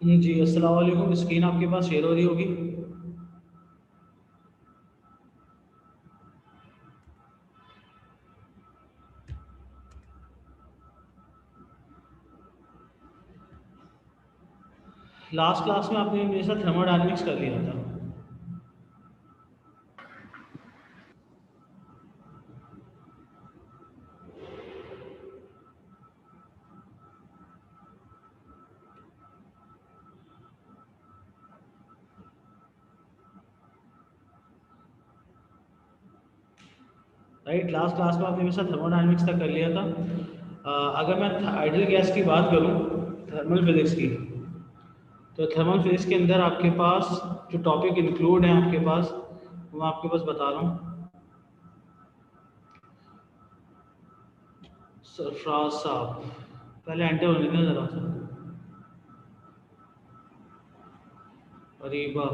जी अस्सलाम वालेकुम। स्क्रीन आपके पास शेयर हो रही होगी। लास्ट क्लास में आपने मेरे साथ थर्मोडायनेमिक्स कर लिया था। राइट, लास्ट क्लास में आपने मेरे साथ थर्मोडायनेमिक्स तक कर लिया था। अगर मैं आइडियल गैस की बात करूं, थर्मल फिजिक्स की, तो थर्मल फिजिक्स के अंदर आपके पास जो टॉपिक इंक्लूड है आपके पास, वो मैं आपके पास बता रहा हूँ। सरफराज साहब, पहले एंटर होने दें जरा सा। अरीबा,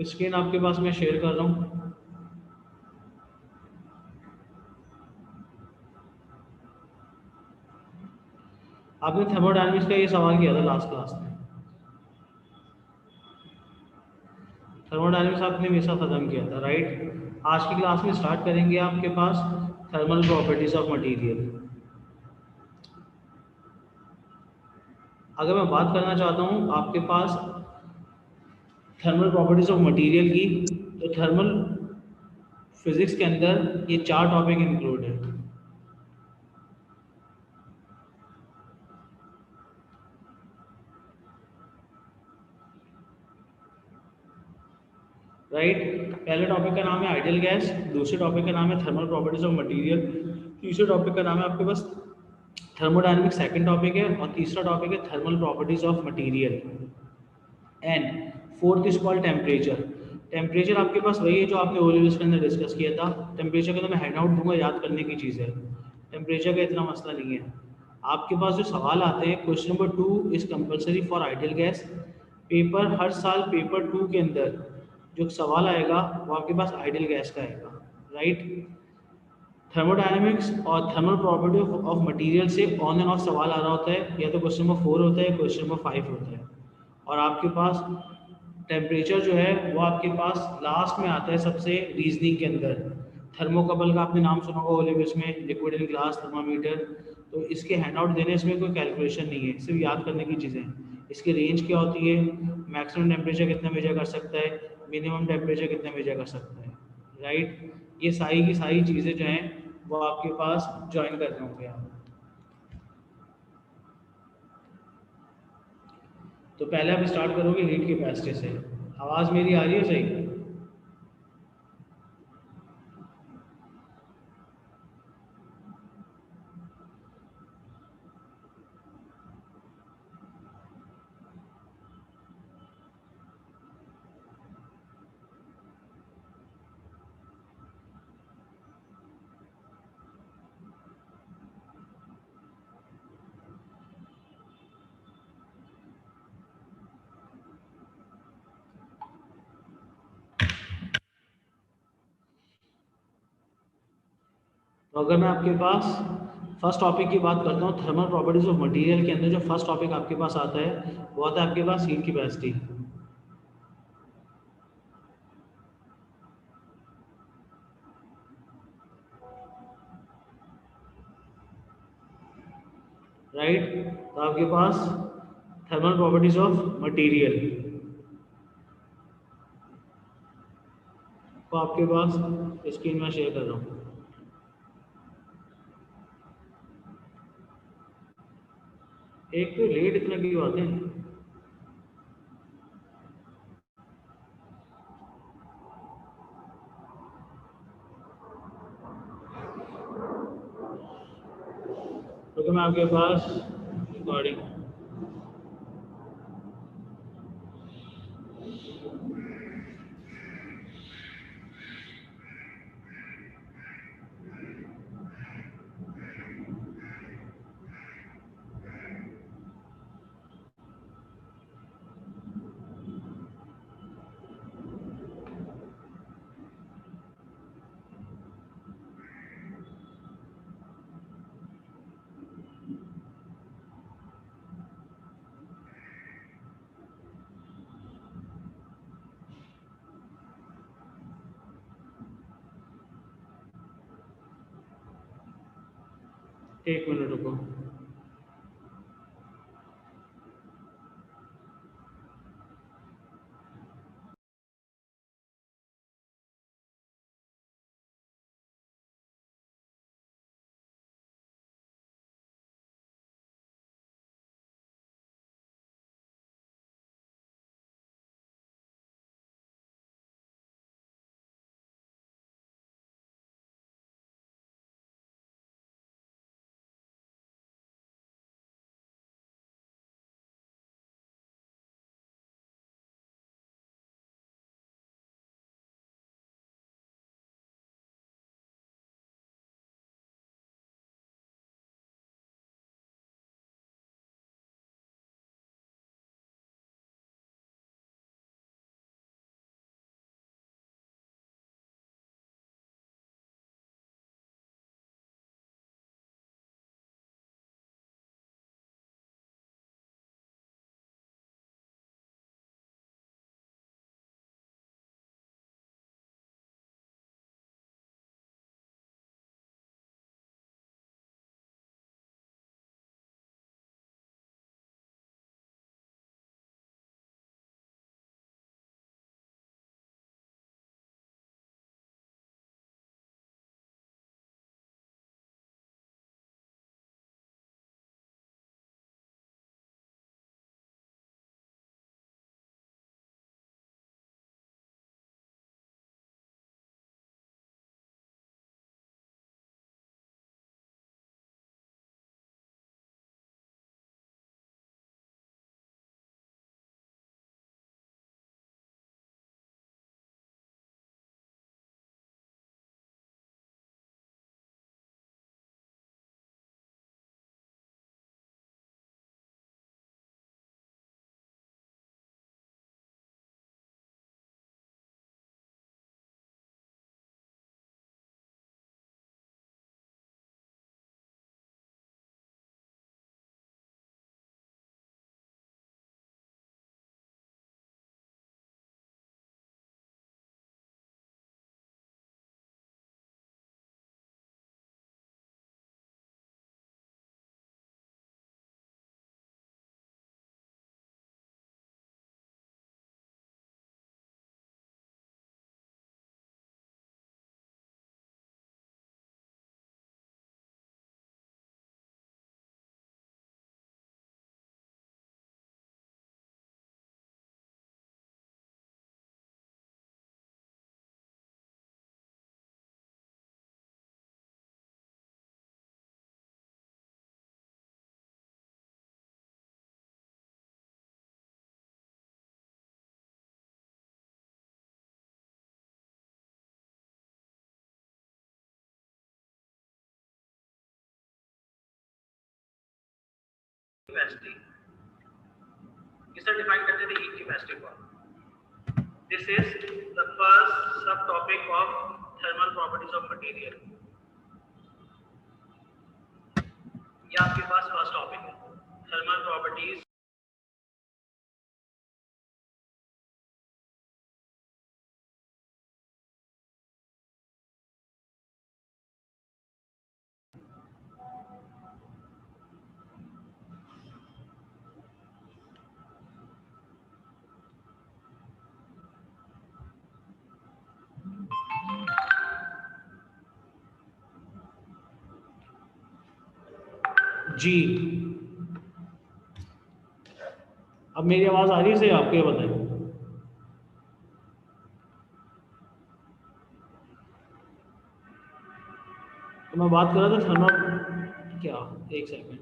स्क्रीन आपके पास मैं शेयर कर रहा हूँ। आपने थर्मोडायनेमिक्स का ये सवाल किया था लास्ट क्लास में। थर्मोडायनेमिक्स आपने मेरे साथ खत्म किया था, राइट। आज की क्लास में स्टार्ट करेंगे आपके पास थर्मल प्रॉपर्टीज ऑफ मटेरियल। अगर मैं बात करना चाहता हूँ आपके पास थर्मल प्रॉपर्टीज ऑफ मटेरियल की, तो थर्मल फिजिक्स के अंदर ये चार टॉपिक इंक्लूड है। राइट, पहले टॉपिक का नाम है आइडियल गैस, दूसरे टॉपिक का नाम है थर्मल प्रॉपर्टीज ऑफ मटेरियल, तीसरे टॉपिक का नाम है आपके पास थर्मोडायनेमिक्स, सेकंड टॉपिक है, और तीसरा टॉपिक है thermal properties of material. And fourth is called temperature. Temperature आपके पास वही है जो आपने ओ लेवल्स के अंदर डिस्कस किया था। टेम्परेचर का तो मैं हैंड आउट दूंगा, याद करने की चीज़ है। टेम्परेचर का इतना मसला नहीं है। आपके पास जो सवाल आते हैं, question number 2 is compulsory for ideal gas. Paper हर साल पेपर 2 के अंदर जो सवाल आएगा वो आपके पास आइडियल गैस का आएगा, राइट। थर्मोडायनेमिक्स और थर्मल प्रॉपर्टी ऑफ मटेरियल से ऑन एंड ऑफ सवाल आ रहा होता है, या तो क्वेश्चन नंबर 4 होता है, क्वेश्चन नंबर 5 होता है। और आपके पास टेम्परेचर जो है वो आपके पास लास्ट में आता है सबसे, रीजनिंग के अंदर। थर्मोकपल का आपने नाम सुना होगा ओ लेवल्स में, लिक्विड इन ग्लास थर्मामीटर। तो इसके हैंडआउट देने इसमें कोई कैलकुलेशन नहीं है, सिर्फ याद करने की चीज़ें हैं। इसकी रेंज क्या होती है, मैक्सिमम टेम्परेचर कितना मेजर कर सकता है, मिनिमम टेम्परेचर कितना मेजर कर सकता है, राइट। ये सारी की सारी चीज़ें जो हैं वो आपके पास ज्वाइन करने होंगे आप। तो पहले आप स्टार्ट करोगे हीट कैपेसिटी से। आवाज़ मेरी आ रही है सही? तो अगर मैं आपके पास फर्स्ट टॉपिक की बात करता हूँ, थर्मल प्रॉपर्टीज ऑफ मटेरियल के अंदर जो फर्स्ट टॉपिक आपके पास आता है वो आता है आपके पास हीट कैपेसिटी, राइट। तो आपके पास थर्मल प्रॉपर्टीज ऑफ मटेरियल, तो आपके पास स्क्रीन में शेयर कर रहा हूँ। एक तो लेट इतना क्यों आते हैं? तो मैं आपके पास रिकॉर्डिंग, एक मिनट रुको। capacity इसे डिफाइन करते थे हीट कैपेसिटी को। दिस इज द फर्स्ट सब topic of thermal properties of material. ये आपके पास फर्स्ट टॉपिक है, थर्मल प्रॉपर्टीज। जी, अब मेरी आवाज़ आ रही है सही? आपको ये बताएं। तो मैं बात कर रहा था थर्मल, क्या, एक सेकंड,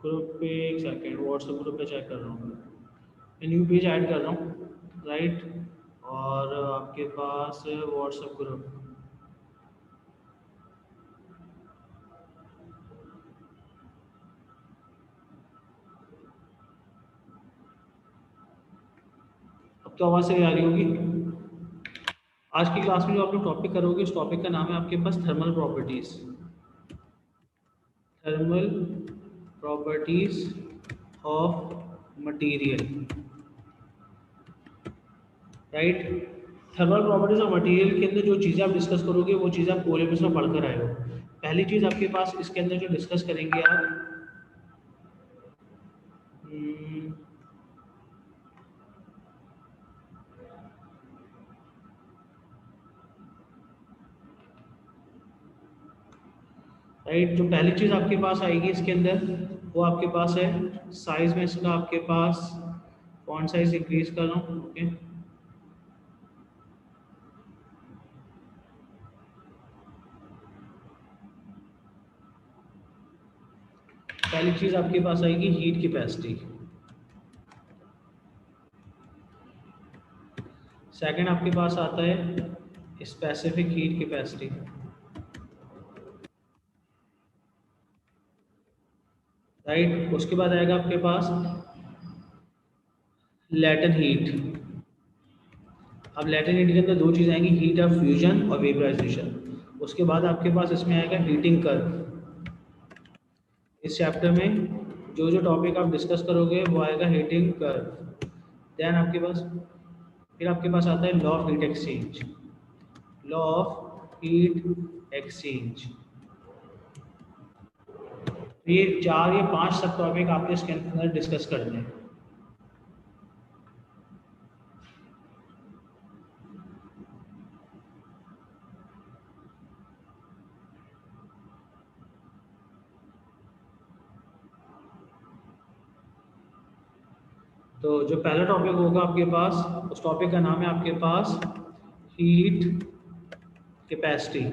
ग्रुप पे, एक सेकंड, व्हाट्सएप ग्रुप पे चेक कर रहा हूँ, न्यू पेज ऐड कर रहा हूँ, राइट। और आपके पास व्हाट्सएप ग्रुप, अब तो आवाज़ सही आ रही होगी। आज की क्लास में जो आप लोग टॉपिक करोगे, उस टॉपिक का नाम है आपके पास thermal properties. Thermal properties of material, right. Thermal properties of material के अंदर जो चीज़ें आप डिस्कस करोगे वो चीज़ें आप कोरियस में पढ़कर आए हो। पहली चीज़ आपके पास इसके अंदर जो डिस्कस करेंगे आप राइट, जो पहली चीज़ आपके पास आएगी इसके अंदर वो आपके पास है साइज में इसका आपके पास फॉन्ट साइज इंक्रीज कर रहा हूँ। ओके, पहली चीज़ आपके पास आएगी हीट कैपेसिटी। सेकंड आपके पास आता है स्पेसिफिक हीट कैपेसिटी। राइट, उसके बाद आएगा आपके पास लेटेंट हीट। अब लेटेंट हीट के अंदर दो चीज़ आएंगी, हीट ऑफ फ्यूजन और वेपराइजेशन। उसके बाद आपके पास इसमें आएगा हीटिंग कर्व। इस चैप्टर में जो जो टॉपिक आप डिस्कस करोगे वो आएगा हीटिंग कर्व। देन आपके पास फिर आपके पास आता है law of heat exchange. Law of heat exchange, ये 4 या 5 सब टॉपिक आपने इसके अंदर डिस्कस करने हैं। तो जो पहला टॉपिक होगा आपके पास, उस टॉपिक का नाम है आपके पास हीट कैपेसिटी।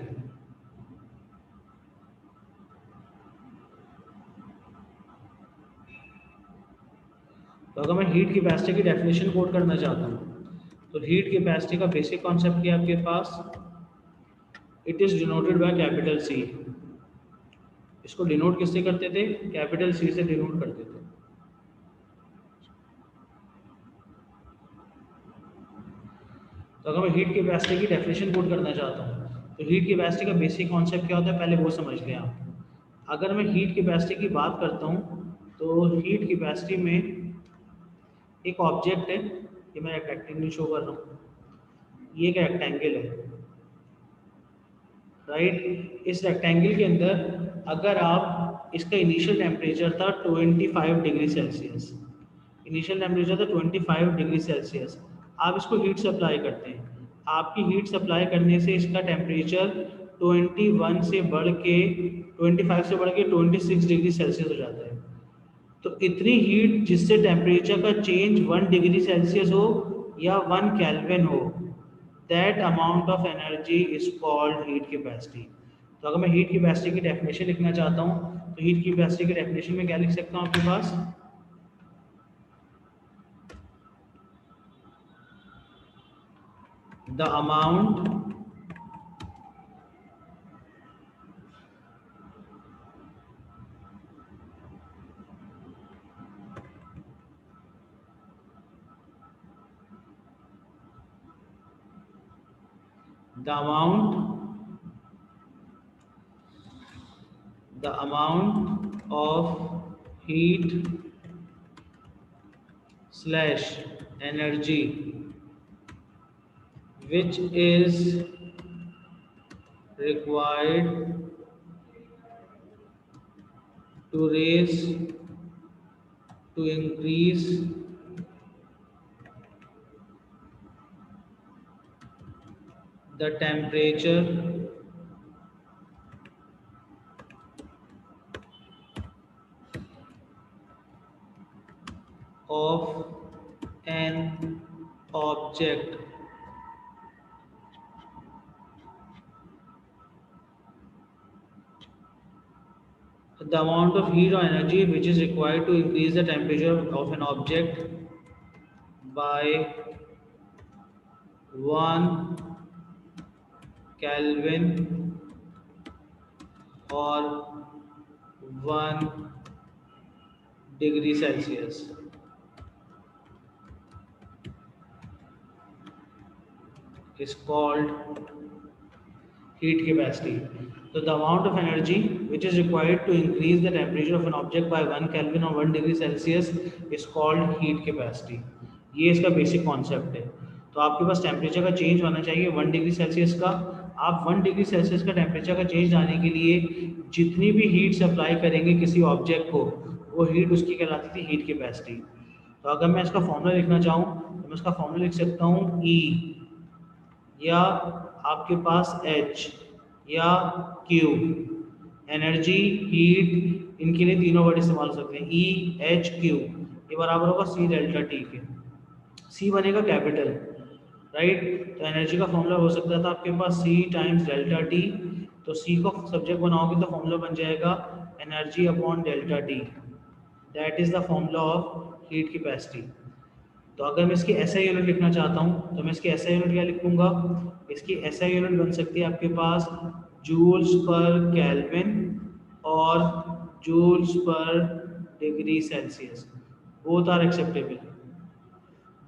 तो अगर मैं हीट कैपेसिटी की डेफिनेशन कोट करना चाहता हूँ तो हीट कैपेसिटी का बेसिक कॉन्सेप्ट क्या है आपके पास, it is denoted by capital C. इसको डिनोट किससे करते थे, कैपिटल सी से डिनोट करते थे। तो अगर मैं हीट कैपेसिटी की डेफिनेशन कोट करना चाहता हूँ तो हीट कैपेसिटी का बेसिक कॉन्सेप्ट क्या होता है पहले वो समझ लें आप। अगर मैं हीट कैपेसिटी की बात करता हूँ तो हीट कैपेसिटी में एक ऑब्जेक्ट है, ये मैं रेक्टेंगल शो कर रहा हूँ, ये एक रेक्टेंगल है। राइट, इस रेक्टेंगल के अंदर अगर आप इसका इनिशियल टेम्परेचर था 25 डिग्री सेल्सियस, इनिशियल टेम्परेचर था 25 डिग्री सेल्सियस, आप इसको हीट सप्लाई करते हैं। आपकी हीट सप्लाई करने से इसका टेम्परेचर 21 से बढ़ के 25 से बढ़ के 26 डिग्री सेल्सियस हो जाता है। तो इतनी हीट जिससे टेम्परेचर का चेंज 1 डिग्री सेल्सियस हो या 1 केल्विन हो, that amount of energy is called heat capacity. तो अगर मैं हीट कैपेसिटी की डेफिनेशन लिखना चाहता हूँ तो हीट कैपेसिटी की डेफिनेशन में क्या लिख सकता हूँ आपके पास, the amount of heat slash energy which is required to increase the temperature of an object the amount of heat or energy which is required to increase the temperature of an object by 1 Kelvin or 1 degree Celsius is called heat capacity. So the amount of energy which is required to increase the temperature of an object by 1 Kelvin or 1 degree Celsius is called heat capacity. ये इसका basic concept है। तो आपके पास temperature का change होना चाहिए 1 degree Celsius का। आप 1 डिग्री सेल्सियस का टेम्परेचर का चेंज लाने के लिए जितनी भी हीट सप्लाई करेंगे किसी ऑब्जेक्ट को, वो हीट उसकी कहलाती थी हीट कैपेसिटी। तो अगर मैं इसका फॉर्मूला लिखना चाहूँ तो मैं इसका फॉर्मूला लिख सकता हूँ E, या आपके पास H या Q। एनर्जी, हीट, इनके लिए तीनों वर्ड इस्तेमाल हो सकते हैं, E, H, Q। ये बराबर होगा C डेल्टा T के। C बनेगा कैपिटल, राइट। तो एनर्जी का फॉर्मूला हो सकता था आपके पास C टाइम्स डेल्टा T। तो C को सब्जेक्ट बनाओगे तो फॉर्मूला बन जाएगा energy upon delta T। That is the formula of heat capacity. तो अगर मैं इसकी एसआई यूनिट लिखना चाहता हूँ तो मैं इसकी एसआई यूनिट क्या लिखूंगा? इसकी एसआई यूनिट बन सकती है आपके पास जूल्स पर केल्विन और जूल्स पर degree celsius. Both are acceptable.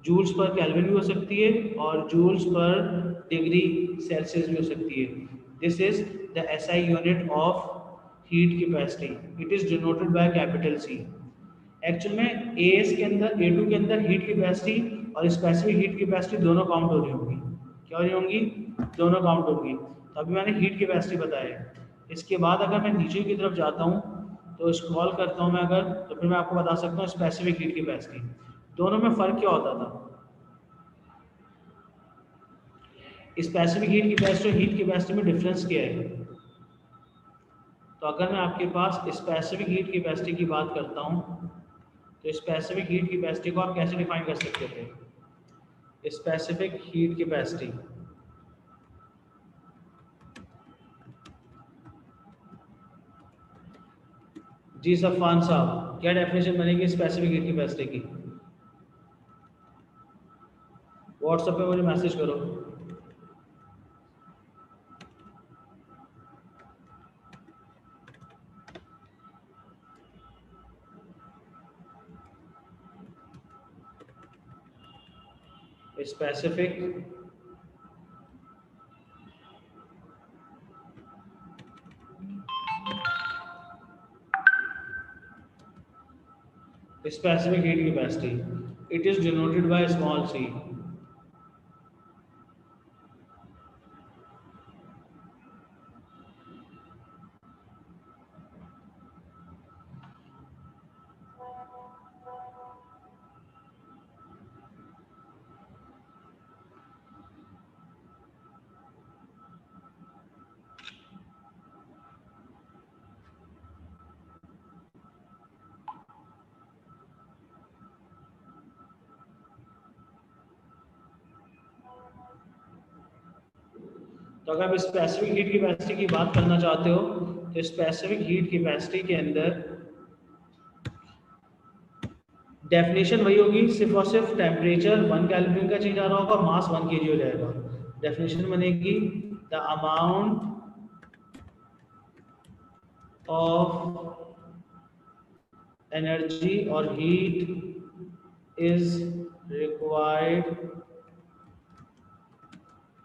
Joules पर केल्विन भी हो सकती है और जूल्स पर डिग्री सेल्सियस भी हो सकती है। This is the SI unit of heat capacity. It is denoted by capital C. Actual में एएस के अंदर, A2 के अंदर हीट कैपेसिटी और स्पेसिफिक हीट कैपेसिटी दोनों काउंट हो रही होंगी। क्या हो रही होंगी? दोनों काउंट होंगी। तो अभी मैंने हीट कैपेसिटी बताया। इसके बाद अगर मैं नीचे की तरफ जाता हूँ तो स्क्रॉल करता हूँ मैं अगर, तो फिर मैं आपको बता सकता हूँ स्पेसिफिक हीट कैपेसिटी। दोनों में फ़र्क क्या होता था? स्पेसिफिक हीट कैपेसिटी और हीट कैपेसिटी में डिफरेंस क्या है? तो अगर मैं आपके पास स्पेसिफिक हीट कैपेसिटी की बात करता हूँ तो स्पेसिफिक हीट कैपेसिटी को आप कैसे डिफाइन कर सकते थे? स्पेसिफिक हीट कैपेसिटी, जी सफ़ान साहब, क्या डेफिनेशन बनेगी स्पेसिफिक हीट कैपेसिटी की? व्हाट्सएप पे मुझे मैसेज करो। Specific specific heat capacity, it is denoted by small c। तो अगर आप स्पेसिफिक हीट कैपेसिटी की बात करना चाहते हो तो स्पेसिफिक हीट कैपेसिटी के अंदर डेफिनेशन वही होगी, सिर्फ और सिर्फ टेम्परेचर 1 केल्विन का चेंज आ रहा होगा, मास 1 kg हो जाएगा। डेफिनेशन बनेगी द अमाउंट ऑफ एनर्जी और heat is required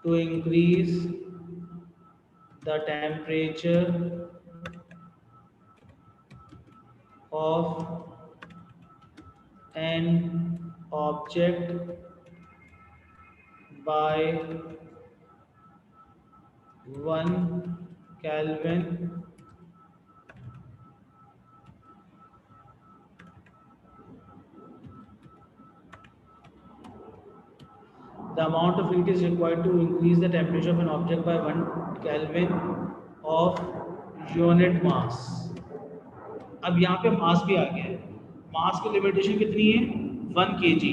to increase the temperature of an object by 1 Kelvin the amount of heat is required to increase the temperature of an object by 1 Kelvin of unit mass। अब यहाँ पे मास भी आ गया है। मास की limitation कितनी है? 1 kg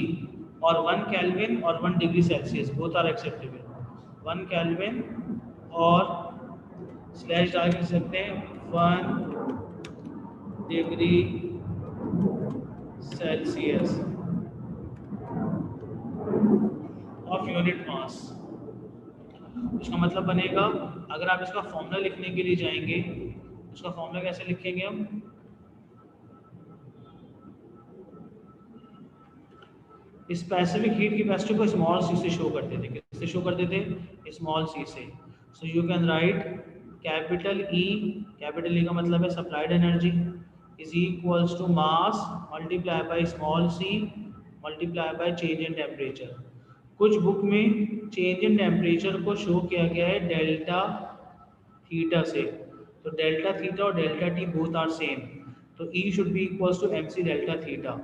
और 1 केल्विन और 1 degree celsius, both are acceptable. 1 kelvin और स्लैश डाल के सकते हैं 1 degree celsius of unit mass. इसका मतलब बनेगा, अगर आप इसका फॉर्मूला लिखने के लिए जाएंगे, उसका फॉर्मूला कैसे लिखेंगे हम? स्पेसिफिक हीट कैपेसिटी को स्मॉल सी से शो करते थे। किससे शो करते थे? स्मॉल सी से। So you can write capital E, capital E का मतलब है supplied energy, is equals to mass multiply by small C multiply by change in temperature. कुछ बुक में चेंज इन टेम्परेचर को शो किया गया है डेल्टा थीटा से, तो डेल्टा थीटा और delta T both are same, तो E should be equals to M C delta theta.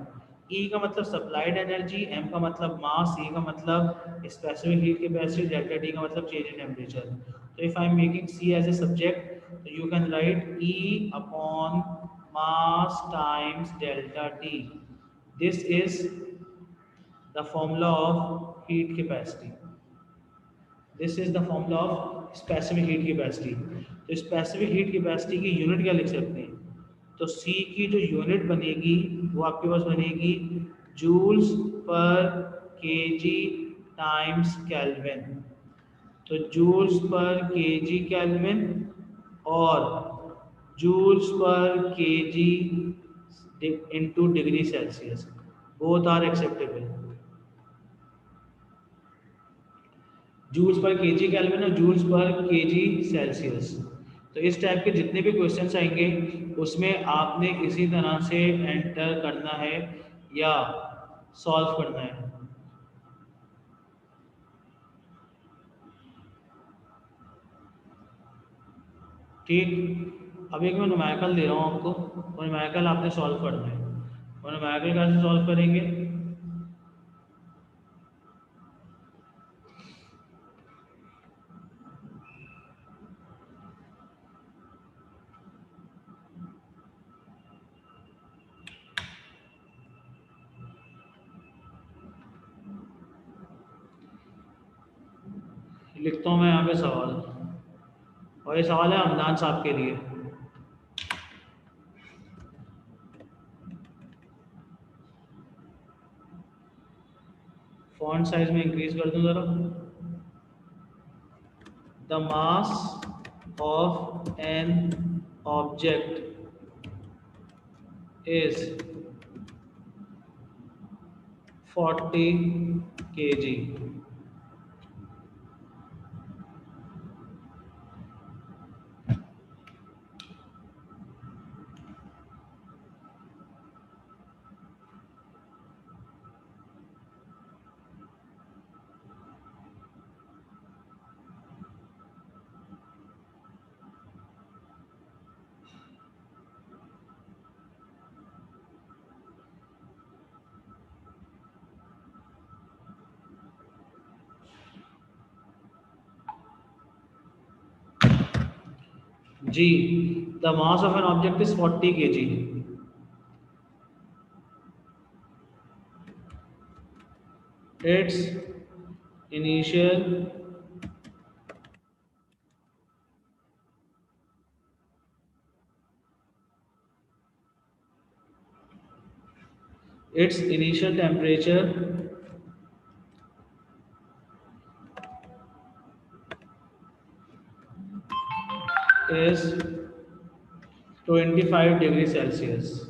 E का मतलब सप्लाइड एनर्जी, एम का मतलब मास, ई का मतलब specific heat capacity, delta T का मतलब चेंज इन टेम्परेचर। तो if I am making C as a subject, तो you can write E upon mass times delta T, this is the formula of heat capacity, this is the formula of specific heat capacity. तो specific heat capacity की unit क्या लिख सकते हैं, तो सी की जो यूनिट बनेगी वो आपके पास बनेगी जूल्स पर केजी टाइम्स केल्विन, तो जूल्स पर केजी केल्विन और जूल्स पर KG into degree celsius, both are acceptable. Joules पर केजी केल्विन और जूल्स पर केजी सेल्सियस। तो इस टाइप के जितने भी क्वेश्चंस आएंगे उसमें आपने इसी तरह से एंटर करना है या सॉल्व करना है। ठीक, अब एक मैं न्यूमेरिकल दे रहा हूँ आपको, और न्यूमेरिकल आपने सॉल्व करना है। और न्यूमेरिकल कैसे सॉल्व करेंगे, लिखता हूँ मैं यहाँ पे सवाल, और ये सवाल है अमदान साहब के लिए। फॉन्ट साइज में इंक्रीज कर दूं जरा। The mass of an object is 40 kg। जी, the mass of an object is 40 kg। Its initial its initial temperature is 25 degrees Celsius।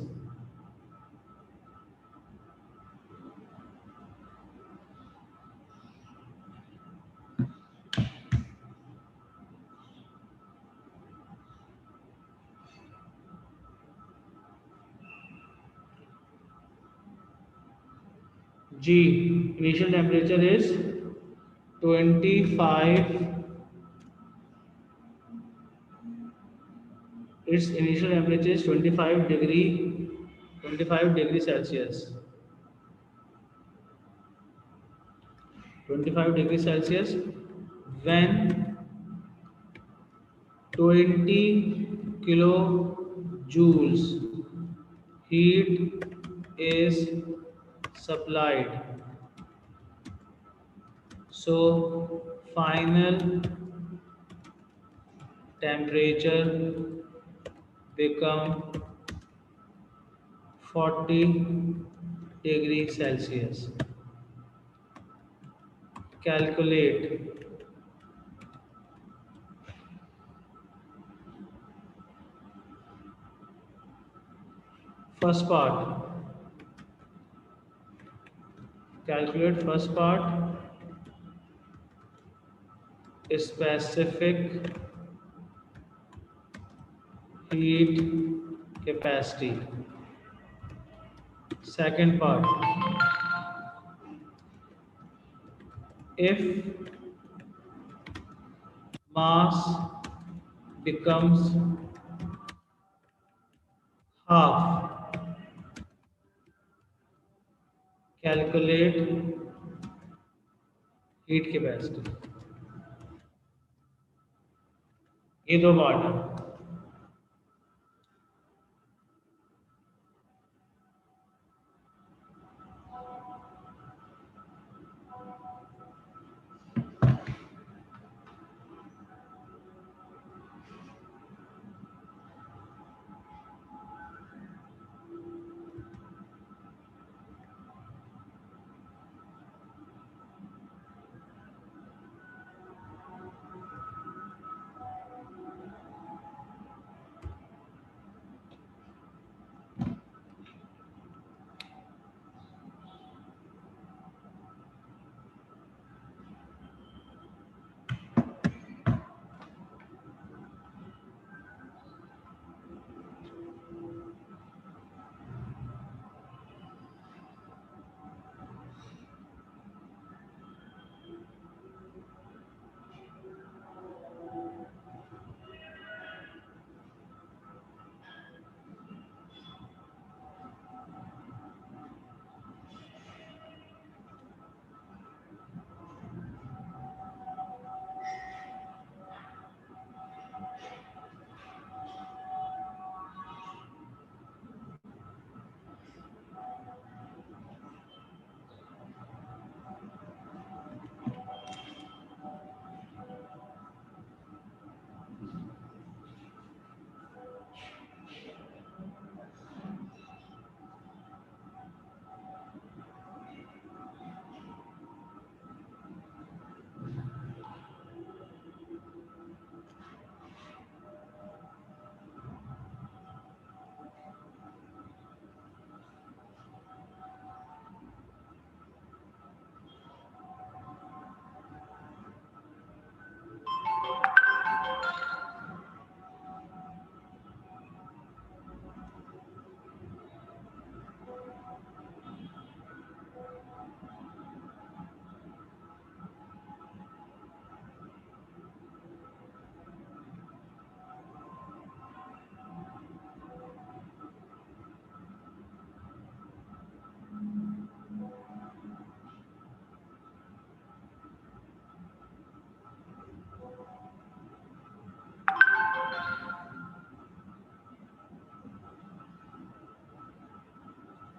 जी, initial temperature is 25, its initial temperature is 25 degree Celsius, 25 degrees Celsius when 20 kilojoules heat is supplied, so final temperature become 40 degree Celsius। Calculate first part, calculate first part, specific heat capacity। Second part, if mass becomes half, calculate heat capacity. ये दो part है.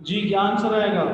जी क्या answer आएगा?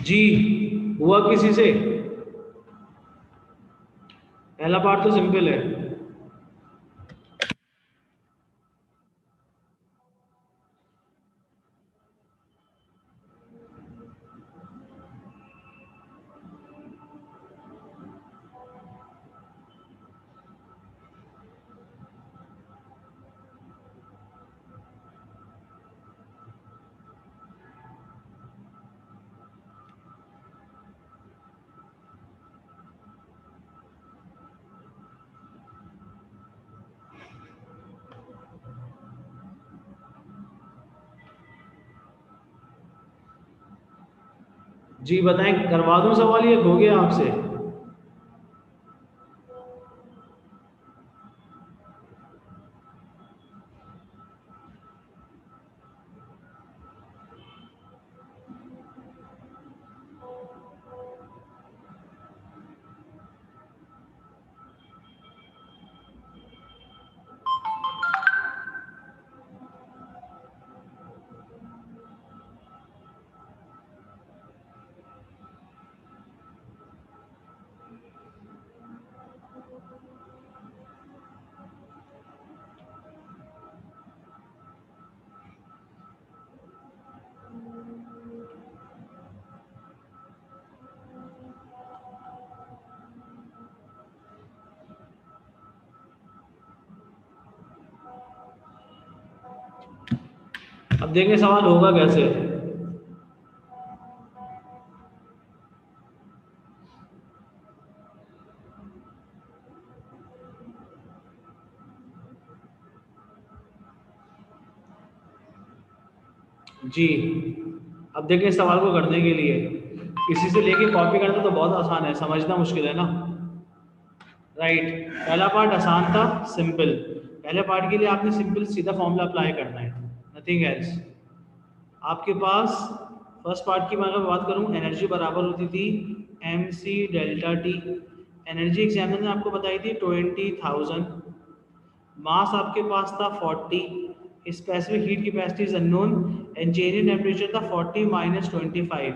जी हुआ किसी से? पहला part तो सिंपल है. जी बताएं, करवा दूं सवाल, ये हो गया आपसे? अब देखें सवाल होगा कैसे। जी अब देखिए, इस सवाल को करने के लिए किसी से लेके कॉपी करना तो बहुत आसान है, समझना मुश्किल है ना। राइट, पहला पार्ट आसान था, सिंपल। पहले पार्ट के लिए आपने सिंपल सीधा फॉर्मूला अप्लाई करना है, नथिंग एल्स। आपके पास फर्स्ट पार्ट की मैं अगर बात करूं, एनर्जी बराबर होती थी M C delta T. Energy examiner ने आपको बताई थी 20,000। मास आपके पास था 40। Specific heat capacity is unknown and change in temperature था 40 माइनस 25।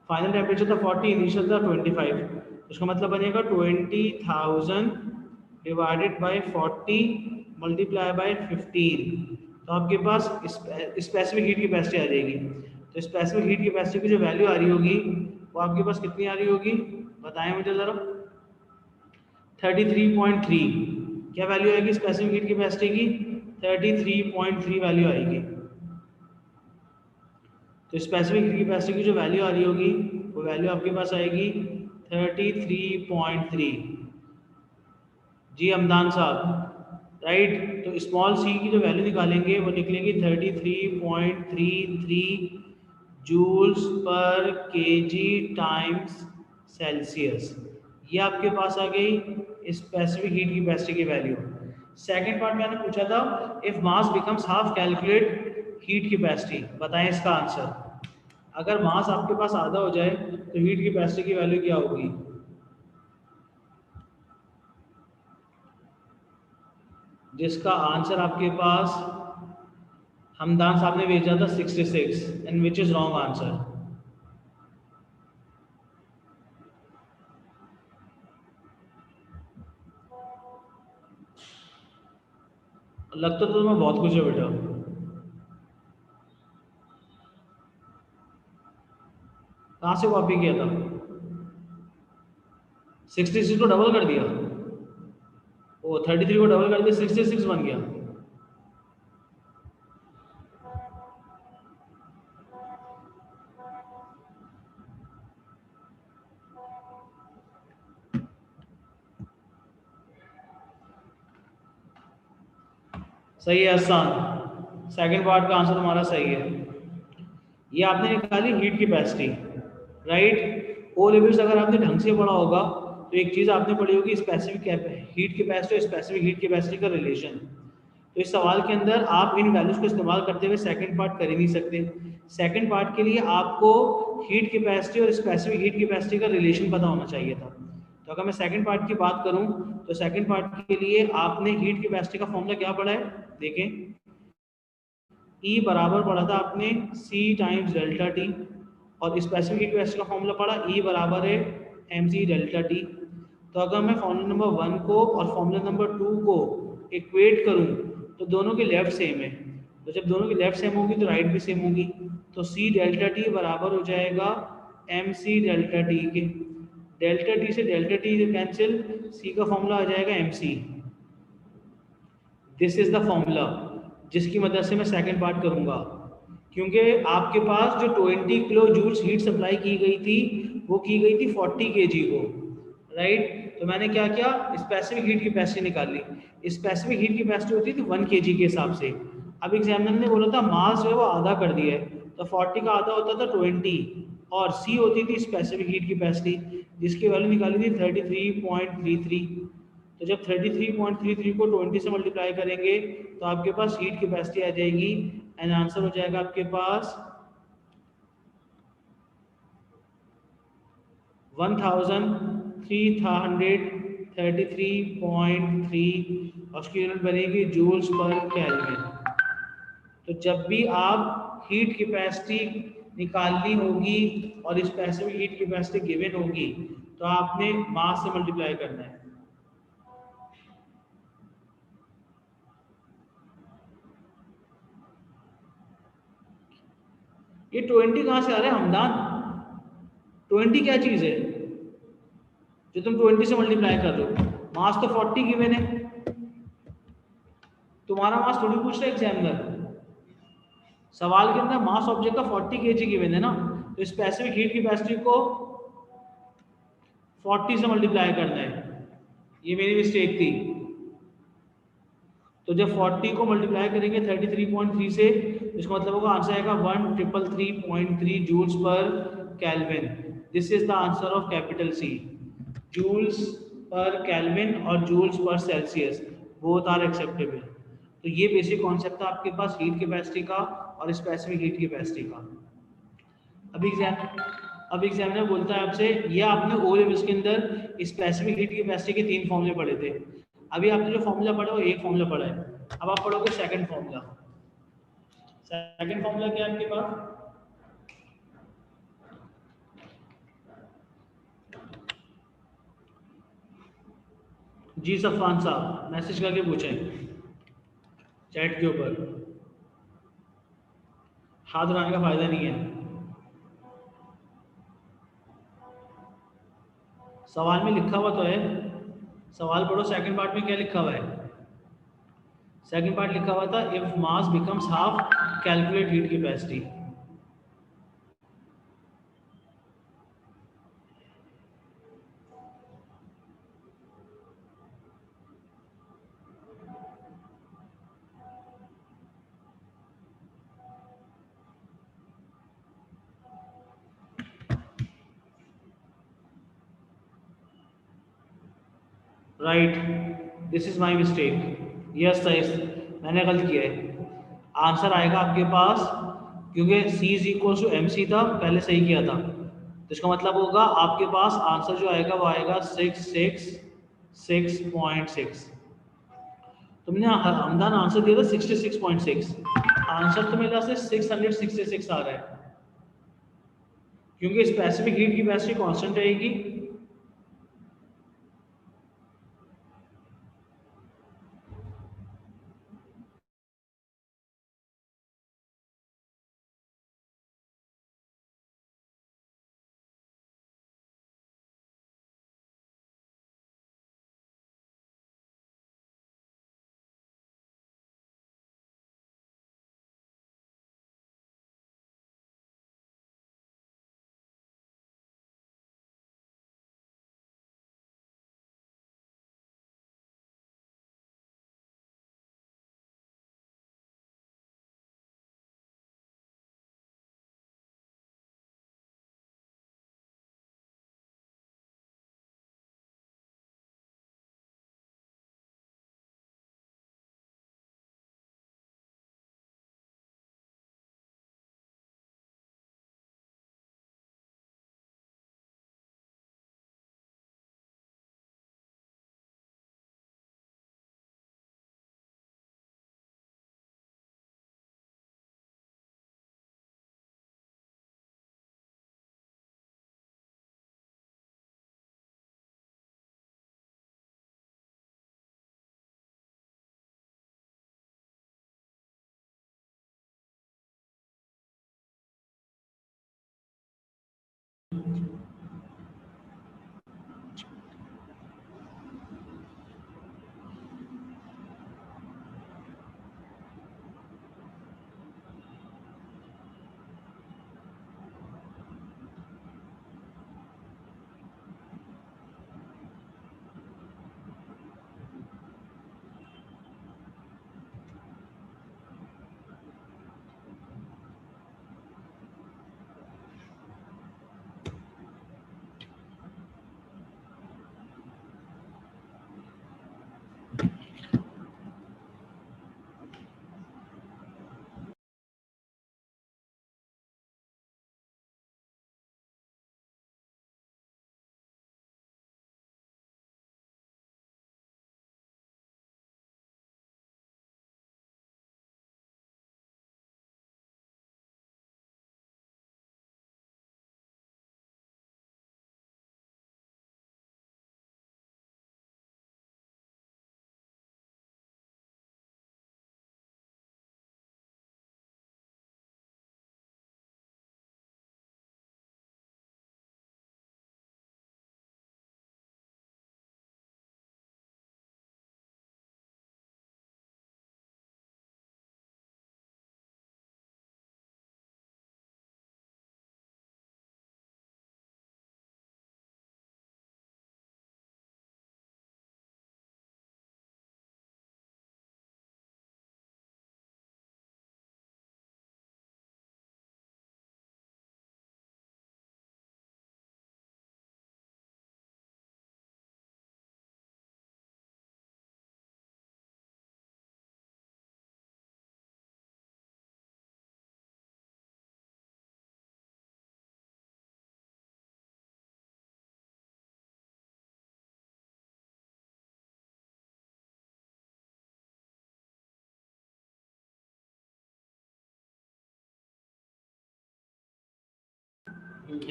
फाइनल टेम्परेचर था 40, इनिशियल था 25। उसका मतलब बनेगा 20,000 डिवाइडेड बाय 40 मल्टीप्लाई बाय 15। तो आपके पास स्पेसिफिक हीट कैपेसिटी आ जाएगी। तो स्पेसिफिक हीट कैपेसिटी की जो वैल्यू आ रही होगी वो आपके पास कितनी आ रही होगी, बताएं मुझे ज़रा। 33.3। क्या वैल्यू आएगी स्पेसिफिक हीट कैपेसिटी की? 33.3 वैल्यू आएगी। तो स्पेसिफिक हीट कैपेसिटी की जो वैल्यू आ रही होगी वो वैल्यू आपके पास आएगी 33.3। जी अमदान साहब, राइट। तो स्मॉल सी की जो वैल्यू निकालेंगे वो निकलेगी 33.33 जूल्स पर केजी टाइम्स सेल्सियस। ये आपके पास आ गई स्पेसिफिक हीट कैपेसिटी की वैल्यू। सेकंड पार्ट मैंने पूछा था, if mass becomes half calculate heat capacity, बताएं इसका आंसर। अगर मास आपके पास आधा हो जाए तो हीट कैपेसिटी की वैल्यू क्या होगी? जिसका आंसर आपके पास हमदान साहब ने भेजा था 66, and which is wrong answer. लगता तो तुम्हें बहुत कुछ है बेटा। कहाँ से कॉपी किया था? 66 को डबल कर दिया, ओ 33 को डबल कर दिया, 66 बन गया। सही है आसान, सेकंड पार्ट का आंसर तुम्हारा सही है। ये आपने निकाली heat capacity, right. O levels अगर आपने ढंग से पढ़ा होगा तो एक चीज़ आपने पढ़ी होगी, स्पेसिफिक हीट कैपेसिटी और स्पेसिफिक हीट कैपेसिटी का रिलेशन। तो इस सवाल के अंदर आप इन वैल्यूज को इस्तेमाल करते हुए सेकंड पार्ट कर ही नहीं सकते। सेकंड पार्ट के लिए आपको हीट कैपेसिटी और स्पेसिफिक हीट कैपेसिटी का रिलेशन पता होना चाहिए था। तो अगर मैं सेकंड पार्ट की बात करूं तो सेकंड पार्ट के लिए आपने हीट कैपेसिटी का फॉर्मूला क्या पढ़ा है, देखें। E बराबर पढ़ा था आपने C टाइम्स डेल्टा टी, और स्पेसिफिक हीट कैपेसिटी का फॉर्मूला पढ़ा E बराबर है mc डेल्टा टी। तो अगर मैं फॉर्मूला नंबर 1 को और फॉर्मूला नंबर 2 को इक्वेट करूं तो दोनों के लेफ्ट सेम है। तो जब दोनों की लेफ्ट सेम होगी तो राइट भी सेम होगी। तो C डेल्टा टी बराबर हो जाएगा mc डेल्टा टी के। डेल्टा टी से डेल्टा टी कैंसिल, C का फॉर्मूला आ जाएगा mc। This is the formula जिसकी मदद से मैं सेकंड पार्ट करूंगा, क्योंकि आपके पास जो 20 किलो जूल्स हीट सप्लाई की गई थी वो की गई थी 40 केजी को, राइट। तो मैंने क्या किया, स्पेसिफिक हीट कैपेसिटी निकाल ली। स्पेसिफिक हीट कैपेसिटी होती थी 1 केजी के हिसाब से। अब एग्जामिनर ने बोला था मास जो है वो आधा कर दिया है, तो 40 का आधा होता था 20, और सी होती थी स्पेसिफिक हीट कैपेसिटी, जिसकी वैल्यू निकाली थी 33.33। तो जब 33.33 को 20 से मल्टीप्लाई करेंगे तो आपके पास हीट कैपेसिटी आ जाएगी, एंड आंसर हो जाएगा आपके पास 1333.3 और उसकी यूनिट बनेगी जूल्स पर केल्विन। तो जब भी आप हीट कैपेसिटी निकालनी होगी और स्पेसिफिक हीट कैपेसिटी गिवन होगी तो आपने मास से मल्टीप्लाई करना है। ये 20 कहाँ से आ रहा है हमदान? 20 क्या चीज़ है जो तुम 20 से मल्टीप्लाई कर रहे हो? मास तो 40 गिवन है, तुम्हारा मास थोड़ी पूछ रहा है एग्जामिनर। सवाल के अंदर मास ऑब्जेक्ट का 40 kg गिवन है ना, तो स्पेसिफिक हीट कैपेसिटी को 40 से मल्टीप्लाई करना है। ये मेरी मिस्टेक थी। तो जब 40 को मल्टीप्लाई करेंगे 33.3 से, इसका मतलब होगा आंसर आएगा 1333.3 जूल्स पर kelvin. This is the answer of capital C. Joules पर केल्विन और joules per Celsius both are acceptable. तो ये बेसिक कॉन्सेप्ट था आपके पास हीट कैपेसिटी का और स्पेसिफिक हीट कैपेसिटी का। अब एग्जामिनर बोलता है आपसे, ये आपने ओ लेवल्स के अंदर स्पेसिफिक हीट कैपेसिटी के 3 फॉर्मूले पढ़े थे। अभी आपने जो फॉर्मूला पढ़ा वो एक फॉर्मूला पढ़ा है, अब आप पढ़ोगे सेकंड फॉर्मूला। सेकंड फॉर्मूला क्या है आपके पास? जी सफान साहब मैसेज करके पूछें चैट के ऊपर, हाथ उठाने का फायदा नहीं है। सवाल में लिखा हुआ तो है, सवाल पढ़ो। सेकंड पार्ट में क्या लिखा हुआ है? सेकंड पार्ट लिखा हुआ था if mass becomes half calculate heat capacity. Right, this is my mistake. Yes सही, मैंने गलत किया है। आंसर आएगा आपके पास, क्योंकि C is equal to M C था, पहले सही किया था, तो इसका मतलब होगा आपके पास आंसर जो आएगा वो आएगा 666.6। तुमने हमदान आंसर दिया था 66.6, आंसर तो मेरे पास 666 आ रहा है, क्योंकि स्पेसिफिक हीट कैपेसिटी कांस्टेंट रहेगी।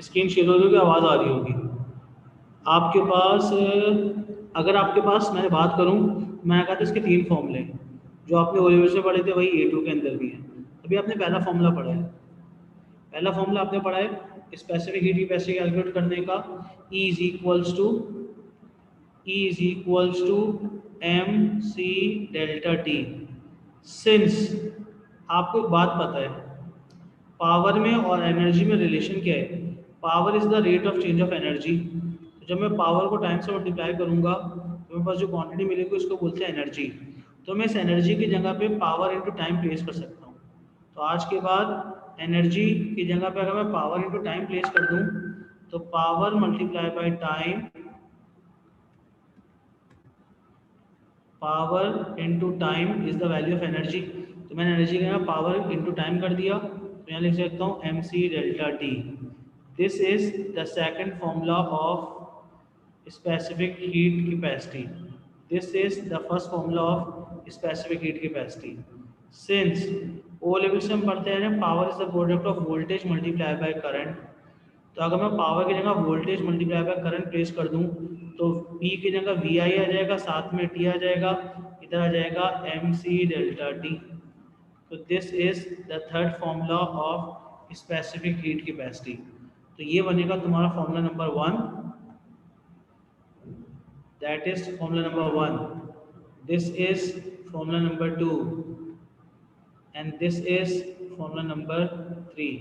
स्क्रीन शेयर हो रही होगी, आवाज़ आ रही होगी आपके पास। अगर आपके पास मैं बात करूं, मैं कहा था इसके 3 फॉर्मूले जो आपने ओ लेवल से पढ़े थे वही A2 के अंदर भी है। अभी आपने पहला फॉर्मूला पढ़ा है, पहला फॉर्मूला आपने पढ़ा है स्पेसिफिक हीट कैपेसिटी कैलकुलेट करने का, E is equals to M C delta T. Since आपको एक बात पता है, पावर में और एनर्जी में रिलेशन क्या है, power is the rate of change of energy. तो जब मैं पावर को टाइम से मल्टीप्लाई करूंगा तो मेरे पास जो क्वांटिटी मिलेगी उसको बोलते हैं एनर्जी। तो मैं इस एनर्जी की जगह पे पावर इनटू टाइम प्लेस कर सकता हूँ। तो आज के बाद एनर्जी की जगह पे अगर मैं पावर इनटू टाइम प्लेस कर दूं तो power multiply by time, power into time is the value of energy. तो मैंने एनर्जी का पावर इनटू टाइम कर दिया, तो यहाँ लिख सकता हूँ M C delta T. This is the second formula of specific heat capacity. This is the first formula of specific heat capacity. Since O level से हम पढ़ते हैं ना, power is the product of voltage multiply by current. तो अगर मैं power की जगह voltage multiply by current place कर दूं तो P की जगह VI आ जाएगा, साथ में T आ जाएगा, इधर आ जाएगा MC डेल्टा T। तो this is the third formula of specific heat capacity. तो ये बनेगा तुम्हारा formula number 1, that is formula number 1। This is formula number 2 and this is formula number 3।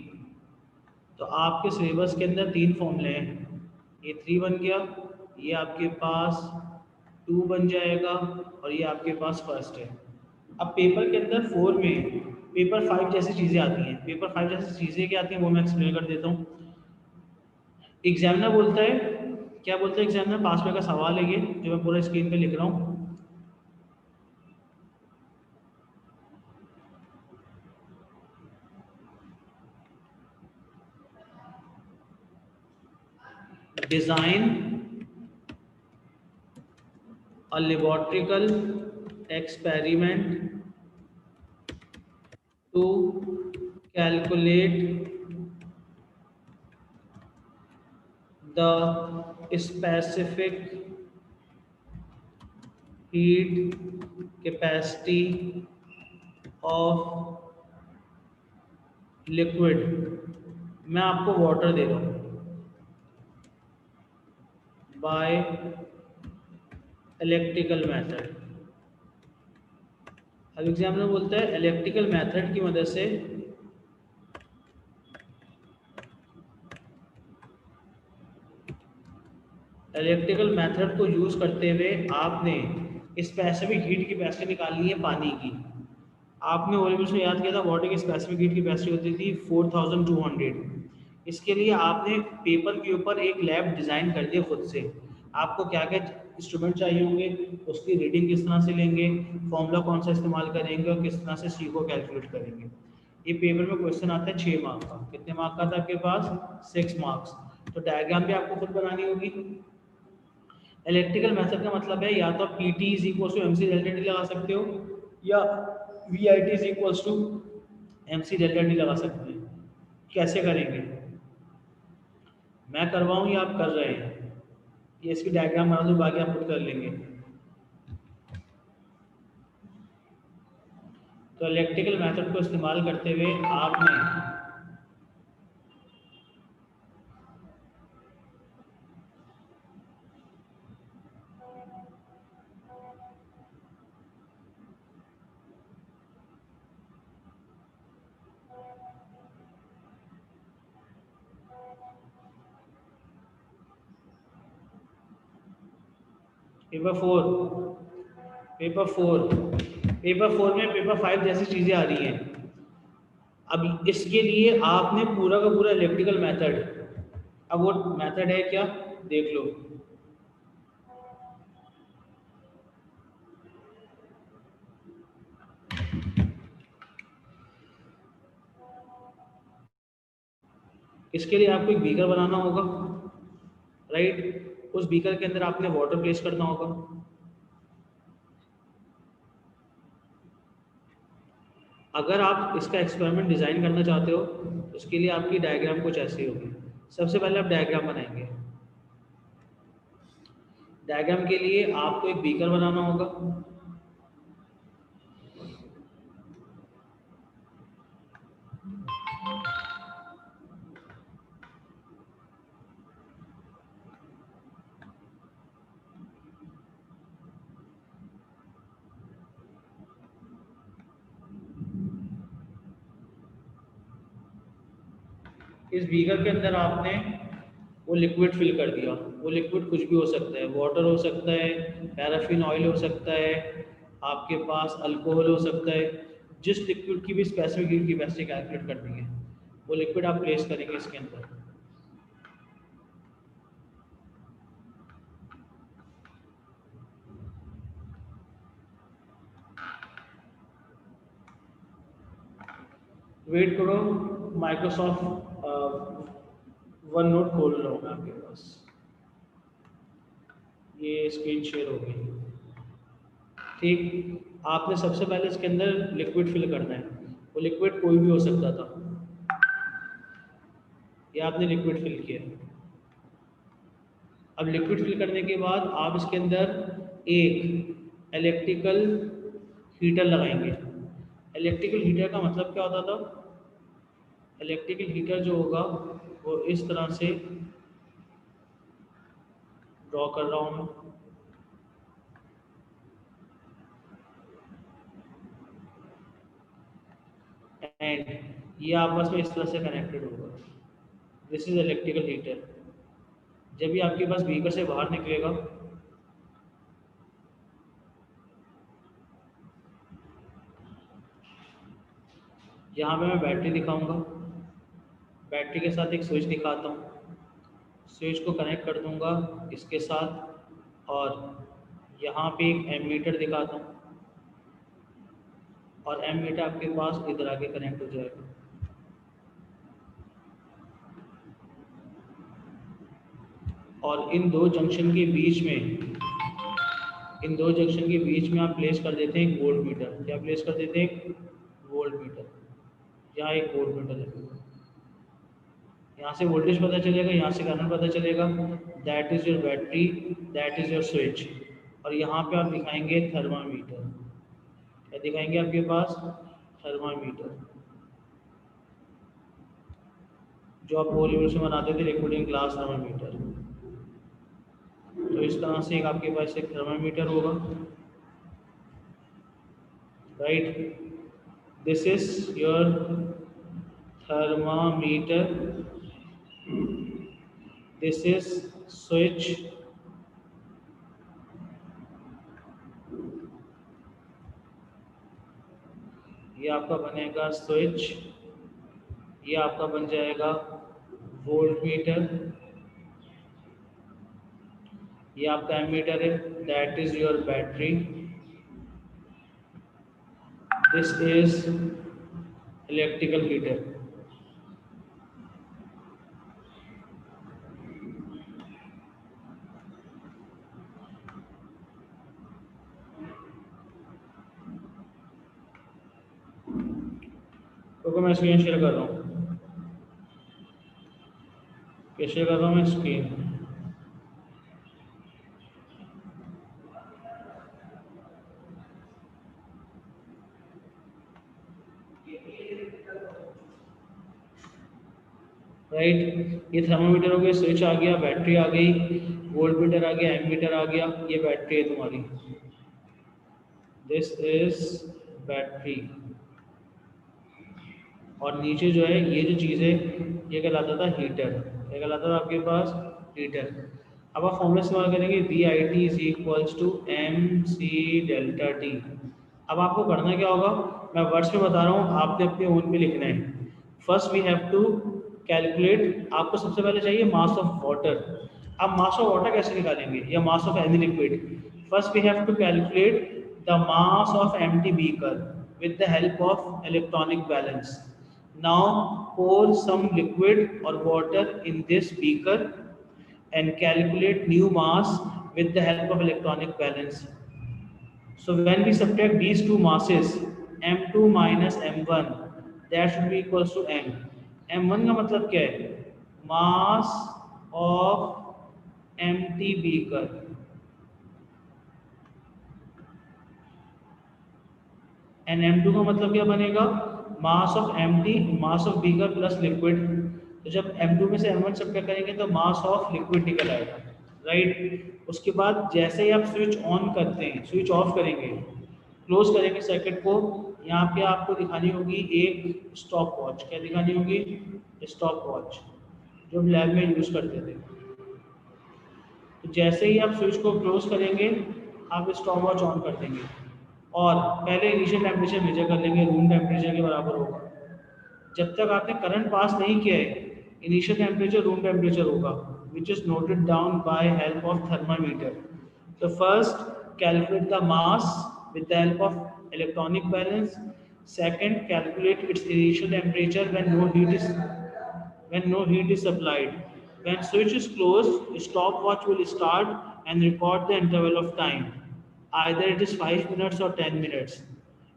तो आपके सिलेबस के अंदर 3 फॉर्मूले हैं, ये 3 बन गया, ये आपके पास 2 बन जाएगा और ये आपके पास फर्स्ट है। अब पेपर के अंदर 4 में पेपर 5 जैसी चीज़ें आती हैं। पेपर 5 जैसी चीज़ें क्या आती हैं वो मैं एक्सप्लेन कर देता हूँ। एग्जामिनर बोलता है, क्या बोलता है एग्जामिनर, पास में का सवाल है ये जो मैं पूरा स्क्रीन पे लिख रहा हूँ। Design a laboratory experiment to calculate the specific heat capacity of liquid। मैं आपको वाटर दे रहा हूँ बाय इलेक्ट्रिकल मेथड। अब एग्जामिनर बोलता है इलेक्ट्रिकल मेथड की मदद से इलेक्ट्रिकल मेथड को यूज करते हुए आपने स्पेसिफिक हीट कैपेसिटी निकालनी है पानी की। आपने ओरिजिन से याद किया था वाटर की स्पेसिफिक हीट कैपेसिटी होती थी 4200। इसके लिए आपने पेपर के ऊपर एक लैब डिज़ाइन कर दिया खुद से। आपको क्या क्या इंस्ट्रूमेंट चाहिए होंगे, उसकी रीडिंग किस तरह से लेंगे, फॉर्मूला कौन सा इस्तेमाल करेंगे और किस तरह से सी को कैलकुलेट करेंगे। ये पेपर में क्वेश्चन आता है 6 मार्क का। कितने मार्क का था आपके पास? 6 मार्क्स। तो डायग्राम भी आपको खुद बनानी होगी। इलेक्ट्रिकल मेथड का मतलब है या तो आप P T is equal to M C delta T लगा सकते हो या V I T is equal to M C delta T लगा सकते हैं। कैसे करेंगे, मैं करवाऊँ या आप कर रहे हैं? ये इसकी डायग्राम बना दूँ, बाकी आप खुद कर लेंगे। तो इलेक्ट्रिकल मेथड को इस्तेमाल करते हुए आपने पेपर 4 में पेपर 5 जैसी चीज़ें आ रही हैं। अब इसके लिए आपने पूरा का पूरा इलेक्ट्रिकल मेथड, अब वो मेथड है क्या देख लो। इसके लिए आपको एक बीकर बनाना होगा, राइट। उस बीकर के अंदर आपने वाटर प्लेस करना होगा। अगर आप इसका एक्सपेरिमेंट डिज़ाइन करना चाहते हो तो उसके लिए आपकी डायग्राम कुछ ऐसी होगी। सबसे पहले आप डायग्राम बनाएंगे। डायग्राम के लिए आपको एक बीकर बनाना होगा। इस बीकर के अंदर आपने वो लिक्विड फिल कर दिया। वो लिक्विड कुछ भी हो सकता है, वाटर हो सकता है, पैराफिन ऑयल हो सकता है, आपके पास अल्कोहल हो सकता है। जिस लिक्विड की भी स्पेसिफिक हीट कैपेसिटी कैलकुलेट करनी है, वो लिक्विड आप प्लेस करेंगे इसके अंदर। वेट करो, माइक्रोसॉफ्ट वन नोट खोल रहा हूँ मैं आपके पास। ये स्क्रीन शेयर हो गई। ठीक, आपने सबसे पहले इसके अंदर लिक्विड फिल करना है। वो लिक्विड कोई भी हो सकता था, ये आपने लिक्विड फिल किया। अब लिक्विड फिल करने के बाद आप इसके अंदर एक इलेक्ट्रिकल हीटर लगाएंगे। इलेक्ट्रिकल हीटर का मतलब क्या होता था? इलेक्ट्रिकल हीटर जो होगा वो इस तरह से ड्रॉ कर रहा हूँ मैं। एंड ये आपस में इस तरह से कनेक्टेड होगा। This is electrical heater. जब भी आपके पास बीकर से बाहर निकलेगा, यहाँ पे मैं बैटरी दिखाऊंगा। बैटरी के साथ एक स्विच दिखाता हूँ। स्विच को कनेक्ट कर दूंगा इसके साथ, और यहाँ पे एक एमीटर दिखाता हूँ, और एमीटर आपके पास इधर आके कनेक्ट हो जाएगा। और इन दो जंक्शन के बीच में आप प्लेस कर देते हैं एक वोल्ट मीटर। क्या प्लेस कर देते हैं? एक वोल्ट मीटर। यहाँ एक वोल्ट मीटर लगेगा। यहाँ से वोल्टेज पता चलेगा, यहाँ से करंट पता चलेगा। That is your battery, that is your switch. और यहाँ पे आप दिखाएंगे थर्मामीटर। क्या दिखाएंगे आपके पास? थर्मामीटर, जो आप पॉलीमर से बनाते थे, लिक्विड इन ग्लास थर्मामीटर। तो इस तरह से एक आपके पास एक थर्मामीटर होगा, right? This is your thermometer, this is switch, ये आपका बनेगा स्विच, ये आपका बन जाएगा वोल्ट मीटर, ये आपका एमीटर है, that is your battery, this is electrical heater. तो मैं स्क्रीन शेयर कर रहा हूँ। कैसे कर रहा हूँ मैं स्क्रीन? राइट, ये थर्मामीटर हो गया, स्विच आ गया, बैटरी आ गई, वोल्ट मीटर आ गया, एमीटर आ गया, ये बैटरी है तुम्हारी। This is battery. और नीचे जो है ये जो चीज़ है, ये कहलाता था हीटर। क्या कहलाता था आपके पास? हीटर। अब आप फॉर्मूला इस्तेमाल करेंगे, V I T is equals to M C delta T. अब आपको करना क्या होगा, मैं वर्ड्स में बता रहा हूँ, आपने अपने ओन पे लिखना है। First we have to calculate, आपको सबसे पहले चाहिए मास ऑफ वाटर। अब मास ऑफ वाटर कैसे निकालेंगे, या mass of any liquid? First we have to calculate the mass of empty beaker with the help of electronic balance. Now pour some liquid or water in this beaker and calculate new mass with the help of electronic balance. So when we subtract these two masses, m2 minus m1, that should be equals to m. m1 का मतलब क्या है? mass of empty beaker. And M2 का मतलब क्या बनेगा, mass of empty mass of beaker plus liquid. तो जब M2 में से M1 सब्ट्रैक्ट करेंगे तो मास ऑफ लिक्विड निकल आएगा, राइट। उसके बाद जैसे ही आप स्विच ऑन करते हैं, स्विच ऑफ करेंगे, क्लोज करेंगे सर्किट को, यहाँ पे आपको दिखानी होगी एक स्टॉप वॉच। क्या दिखानी होगी, स्टॉप वॉच, जो हम लैब में यूज़ करते थे। तो जैसे ही आप स्विच को क्लोज करेंगे, आप स्टॉप वॉच ऑन कर देंगे और पहले इनिशियल टेम्परेचर मेजर कर लेंगे, रूम टेम्परेचर के बराबर होगा। जब तक आपने करंट पास नहीं किया है, इनिशियल टेम्परेचर रूम टेम्परेचर होगा, which is noted down by help of thermometer. तो first calculate the mass with the help of electronic balance. Second, calculate its initial temperature when no heat is supplied. When switch is closed, stopwatch will start and record the interval of time. Either it is 5 minutes or 10 minutes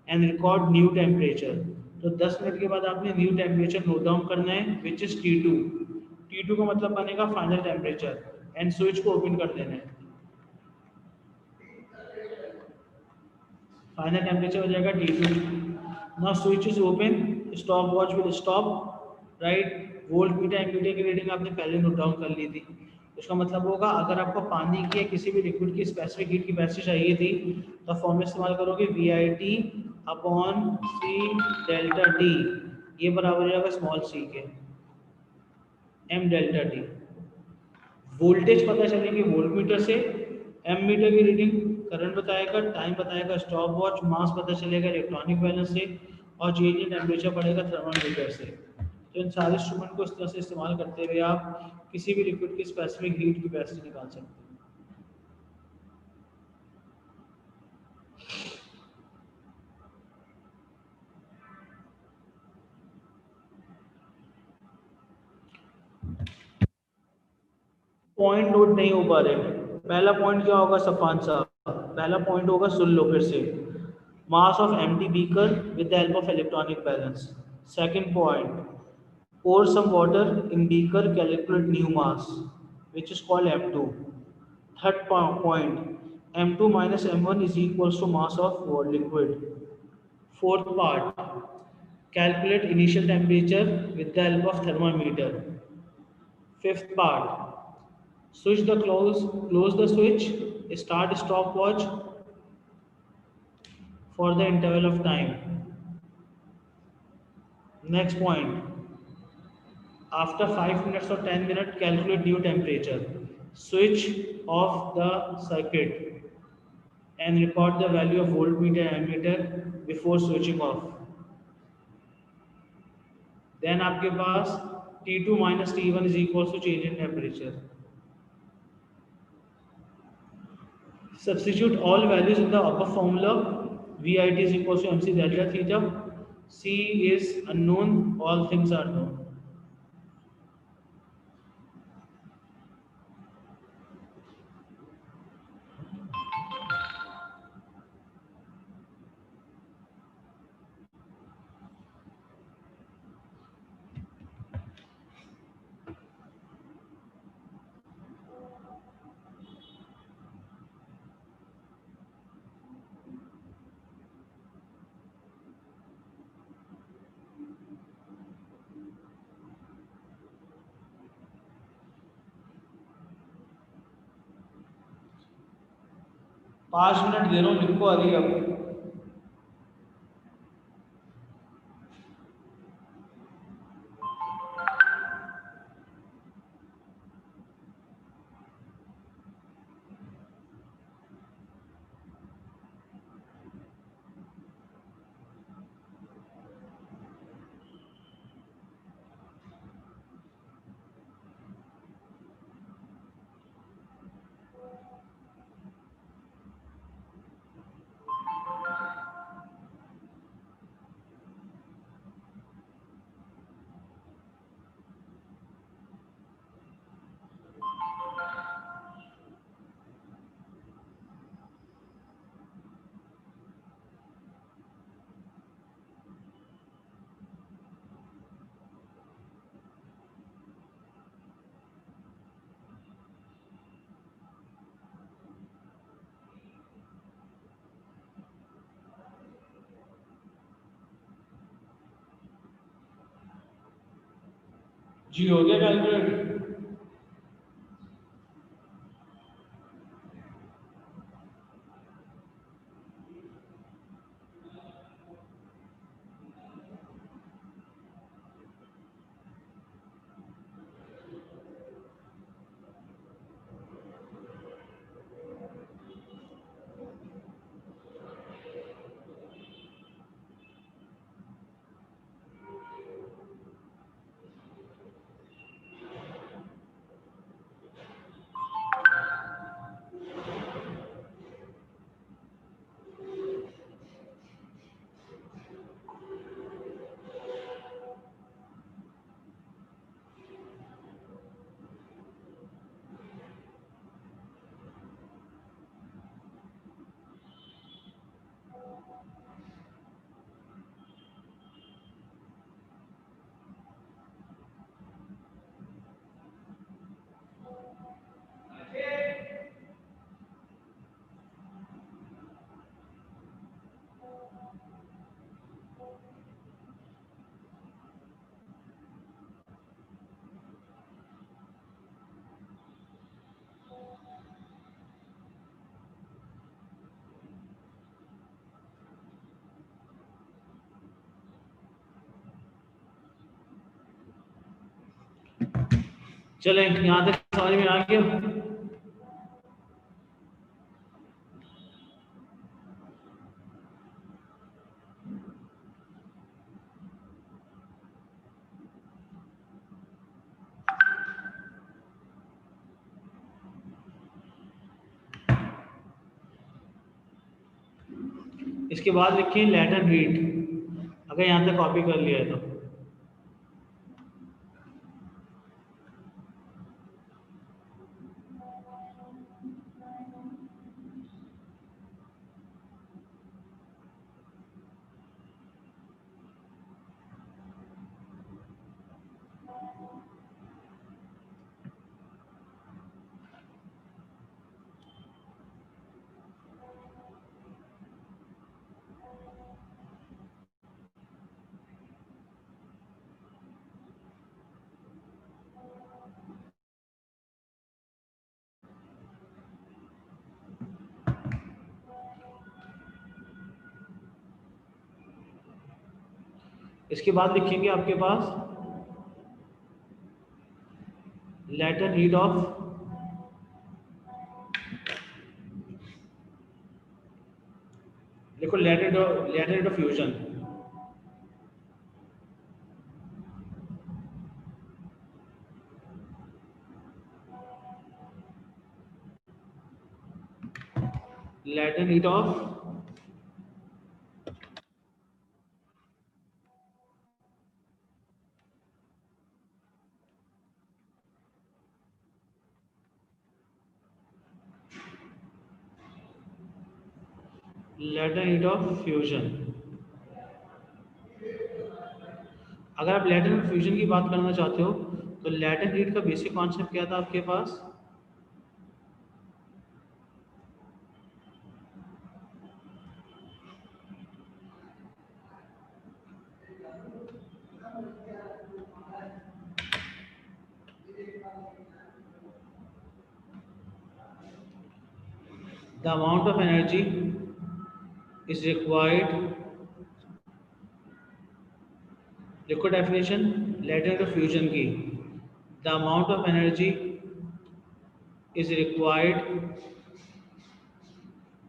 and record new temperature. तो 10 minute के बाद आपने new temperature note down करना है, which is T2। T2 का मतलब बनेगा final temperature, and switch को ओपन कर देना है। फाइनल टेम्परेचर हो जाएगा T2। Now switch is open, stopwatch will stop, right. Voltmeter ammeter की रीडिंग आपने पहले नोट डाउन कर ली थी। इसका मतलब होगा अगर आपको पानी की या किसी भी लिक्विड की स्पेसिफिक हीट कैपेसिटी चाहिए थी तो फॉर्मूला इस्तेमाल करोगे VIT upon C delta T, ये बराबर हो जाएगा स्मॉल c के m डेल्टा T। वोल्टेज पता चलेंगे वोल्ट मीटर से, एम मीटर की रीडिंग, करंट बताएगा, टाइम बताएगा स्टॉप वॉच, मास पता चलेगा इलेक्ट्रॉनिक बैलेंस से, और चेंज इन टेम्परेचर पड़ेगा थर्मामीटर से। तो इन सारे इंस्ट्रूमेंट को इस तरह से इस्तेमाल करते हुए आप किसी भी लिक्विड की स्पेसिफिक हीट कैपेसिटी निकाल सकते हैं। पॉइंट नोट नहीं हो पा रहे। पहला पॉइंट क्या होगा सफान साहब, पहला पॉइंट होगा, सुन लो फिर से, मास of empty beaker with the help of electronic balance. Second point, pour some water in beaker, calculate new mass, which is called M2. Third point, M2 minus M1 is equals to mass of liquid. Fourth part, calculate initial temperature with the help of thermometer. Fifth part, close the switch, start stopwatch for the interval of time. Next point, after 5 minutes or 10 minutes, calculate new temperature. Switch off the circuit and record the value of voltmeter and ammeter before switching off. Then आपके पास T2 minus T1 is equals to change in temperature. Substitute all values in the above formula. VIT is equals to MC delta theta. C is unknown, all things are known. पाँच minute दे रहा हूँ, लिखो अभी अब। जी हो गया calculate? चलें, यहाँ तक समझ में आ गया? इसके बाद लिखिए लैटेंट हीट, अगर यहाँ तक कॉपी कर लिया है तो। इसके बाद लिखेंगे आपके पास लैटेंट हीट ऑफ, देखो latent heat of fusion. Latent heat of latent heat of fusion. अगर आप लैटेंट फ्यूजन की बात करना चाहते हो तो लैटेंट हीट का बेसिक कॉन्सेप्ट क्या था आपके पास? The amount of energy is required, देखो डेफिनेशन लैटेंट ऑफ फ्यूजन की, the amount of energy is required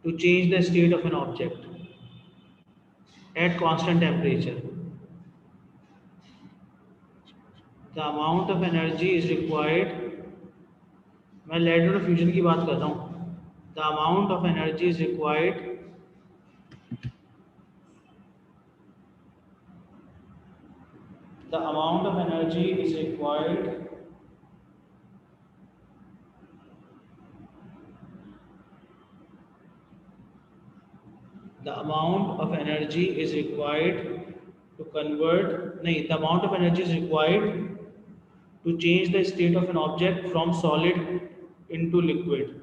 to change the state of an object at constant temperature. The amount of energy is required, मैं latent of fusion की बात कर रहा हूँ। The amount of energy is required the amount of energy is required the amount of energy is required to convert, नहीं, the amount of energy is required to change the state of an object from solid into liquid.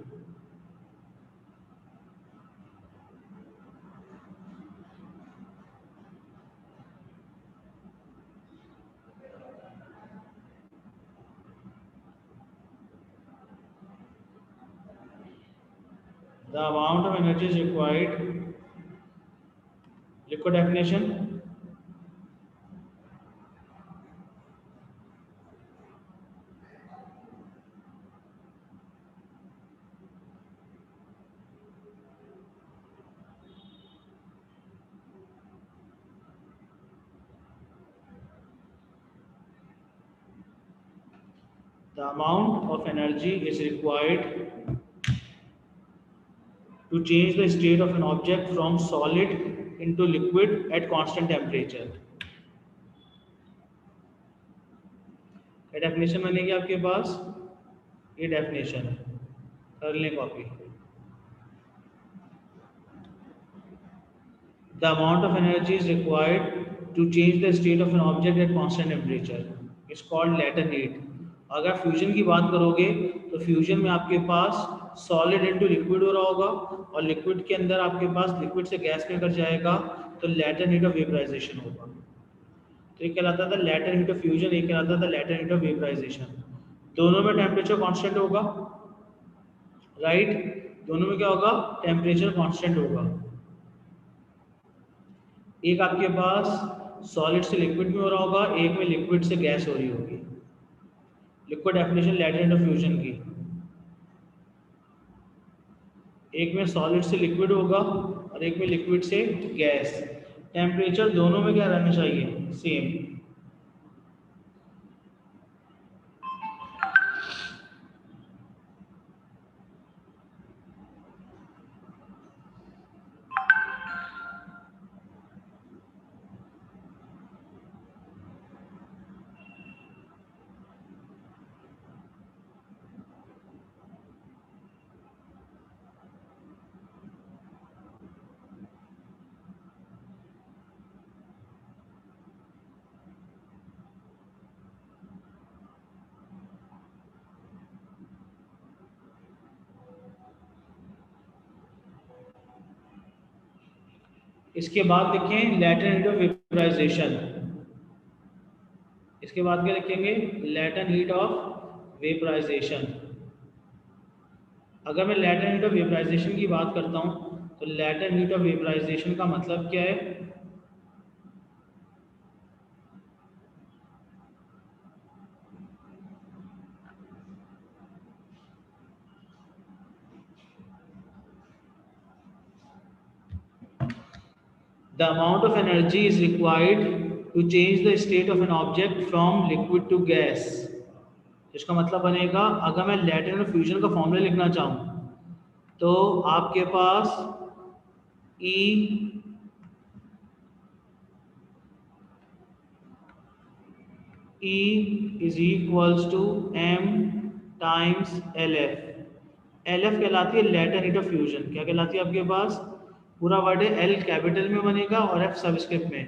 the amount of energy is required, liquid definition, the amount of energy is required to change the state of an object from solid into liquid at constant temperature. क्या definition बनेगी आपके पास? ये definition कर लें copy. The amount of energy is required to change the state of an object at constant temperature is called latent heat. अगर fusion की बात करोगे तो फ्यूजन में आपके पास सॉलिड इनटू लिक्विड हो रहा होगा और लिक्विड के अंदर आपके पास लिक्विड से गैस में अगर जाएगा तो लेटेंट हीट ऑफ वेपराइजेशन होगा. तो ये कहलाता था लेटेंट हीट ऑफ फ्यूजन, ये कहलाता था लेटेंट हीट ऑफ वेपराइजेशन. दोनों में टेम्परेचर कांस्टेंट होगा, राइट? दोनों में क्या होगा? टेम्परेचर कांस्टेंट होगा. एक आपके पास सॉलिड से लिक्विड में हो रहा होगा, एक में लिक्विड से गैस हो रही होगी. Liquid definition latent of fusion की, एक में सॉलिड से लिक्विड होगा और एक में लिक्विड से गैस. टेम्परेचर दोनों में क्या रहना चाहिए? सेम. इसके बाद लिखें लेटेंट हीट ऑफ वेपराइजेशन. इसके बाद क्या लिखेंगे? Latent heat of vaporisation. अगर मैं लेटेंट हीट ऑफ वेपराइजेशन की बात करता हूं तो लेटेंट हीट ऑफ वेपराइजेशन का मतलब क्या है? The amount of energy is required to change the state of an object from liquid to gas. इसका मतलब बनेगा, अगर मैं लेटेंट ऑफ फ्यूजन का फॉर्मूला लिखना चाहूँ तो आपके पास E is equals to m times LF. LF कहलाती है लेटेंट हीट ऑफ फ्यूजन. क्या कहलाती है आपके पास? पूरा वर्ड है, L कैपिटल में बनेगा और F सबस्क्रिप्ट में.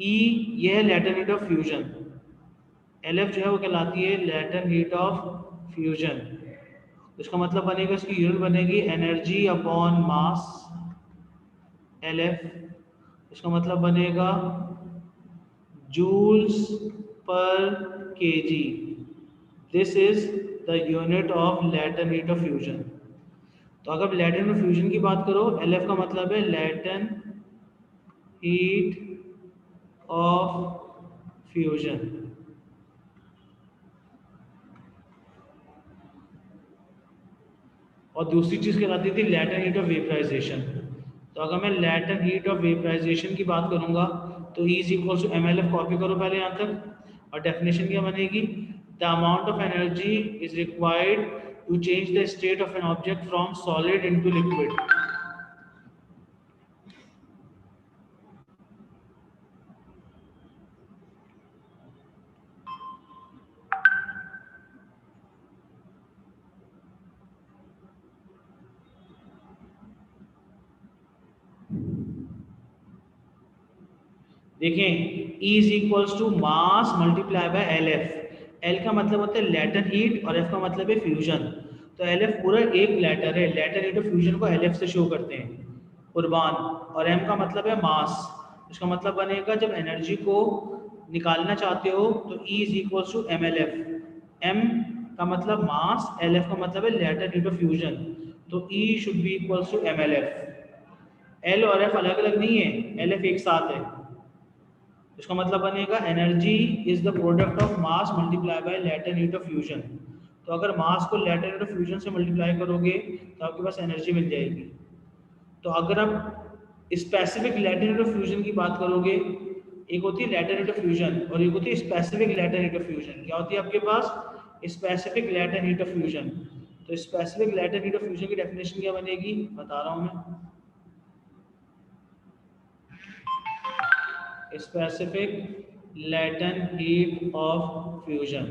E ये है latent heat of fusion. LF जो है वो कहलाती है लेटेंट हीट ऑफ फ्यूजन. इसका मतलब बनेगा, इसकी यूनिट बनेगी एनर्जी अपॉन मास, LF. इसका मतलब बनेगा जूल्स पर kg. This is the unit of latent heat of fusion. तो अगर लेटेंट ऑफ फ्यूजन की बात करो, LF का मतलब है लेटेंट हीट ऑफ फ्यूजन. और दूसरी चीज कहलाती थी लेटेंट हीट ऑफ वेपराइजेशन. तो अगर मैं लेटेंट हीट ऑफ वेपराइजेशन की बात करूंगा तो E is equal to MLF. Copy करो पहले यहाँ तक. और डेफिनेशन क्या बनेगी? The amount of energy is required to change the state of an object from solid into liquid. देखें, E is equals to mass multiplied by LF. L का मतलब होता है लेटेंट हीट और F का मतलब है फ्यूजन. तो LF पूरा एक लेटर है. लेटेंट हीट ऑफ फ्यूजन को LF से शो करते हैं, कुर्बान. और M का मतलब है मास. इसका मतलब बनेगा, जब एनर्जी को निकालना चाहते हो तो E is equal to MLF. M का मतलब मास, LF का मतलब है लेटेंट हीट ऑफ फ्यूजन. तो E should be equals to MLF। L और F अलग अलग नहीं है, LF एक साथ है। इसका मतलब बनेगा energy is the product of mass multiply bye latent heat of fusion. तो अगर मास को लेटेंट हीट ऑफ फ्यूजन से मल्टीप्लाई करोगे तो आपके पास एनर्जी मिल जाएगी। तो अगर आप specific latent heat of fusion की बात करोगे, एक होती है लेटेंट हीट ऑफ फ्यूजन और एक होती है specific latent heat of fusion. क्या होती है आपके पास? Specific latent heat of fusion. तो specific latent heat of fusion की डेफिनेशन क्या बनेगी, बता रहा हूं मैं। Specific latent heat of fusion.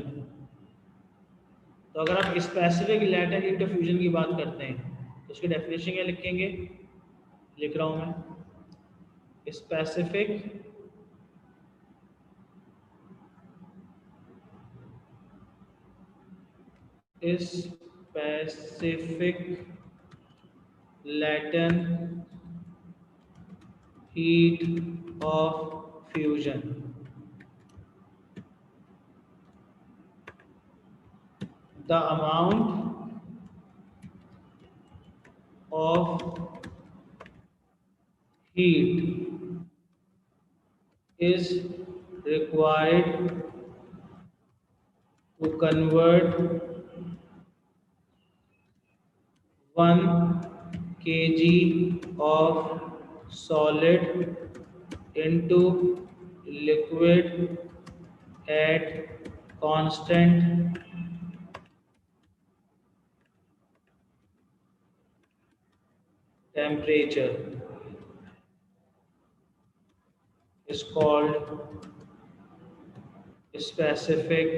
तो अगर आप specific latent heat of fusion की बात करते हैं तो उसकी डेफिनेशन क्या लिखेंगे, लिख रहा हूं मैं। Specific latent heat of fusion, the amount of heat is required to convert 1 kg of solid into liquid at constant temperature is called specific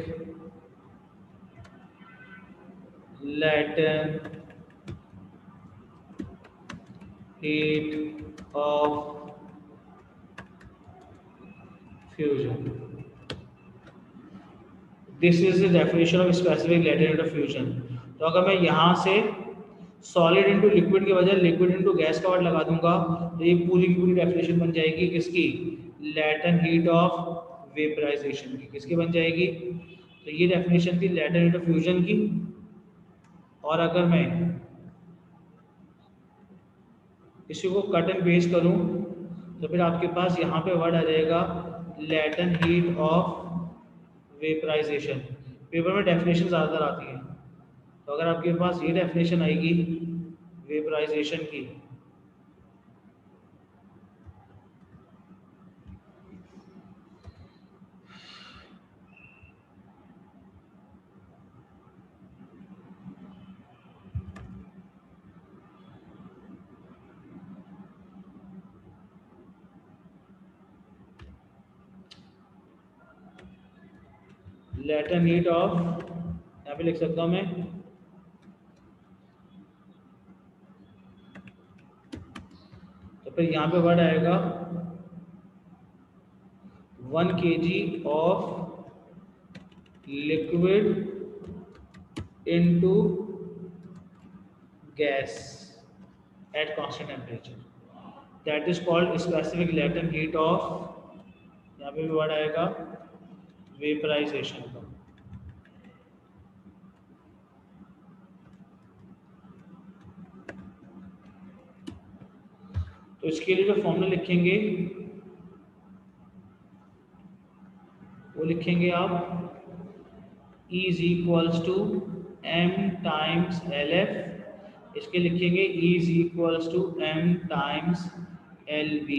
latent heat of fusion. This is the definition of specific latent heat of fusion. तो अगर मैं यहाँ से solid into liquid के बजाय liquid into gas का word लगा दूंगा तो ये पूरी की पूरी डेफिनेशन बन जाएगी किसकी, लेटेंट हीट ऑफ वेपराइजेशन की। किसकी बन जाएगी? तो ये डेफिनेशन थी लेटेंट हीट ऑफ फ्यूजन की। और अगर मैं इसी को कट एंड पेस्ट करूं तो फिर आपके पास यहाँ पे वर्ड आ जाएगा latent heat of vaporisation. Paper में डेफिनेशन ज़्यादातर आती है, तो अगर आपके पास ये डेफिनेशन आएगी वेपराइजेशन की, लेटेंट हीट ऑफ, यहाँ पे लिख सकता हूँ मैं, तो फिर यहाँ पे वर्ड आएगा 1 kg of liquid into gas at constant temperature, that is called specific latent heat of, यहाँ पे भी वर्ड आएगा वेपराइजेशन का। तो इसके लिए जो फॉर्मूला लिखेंगे वो लिखेंगे आप E is equals to M times LF। इसके लिखेंगे E is equals to M times LV।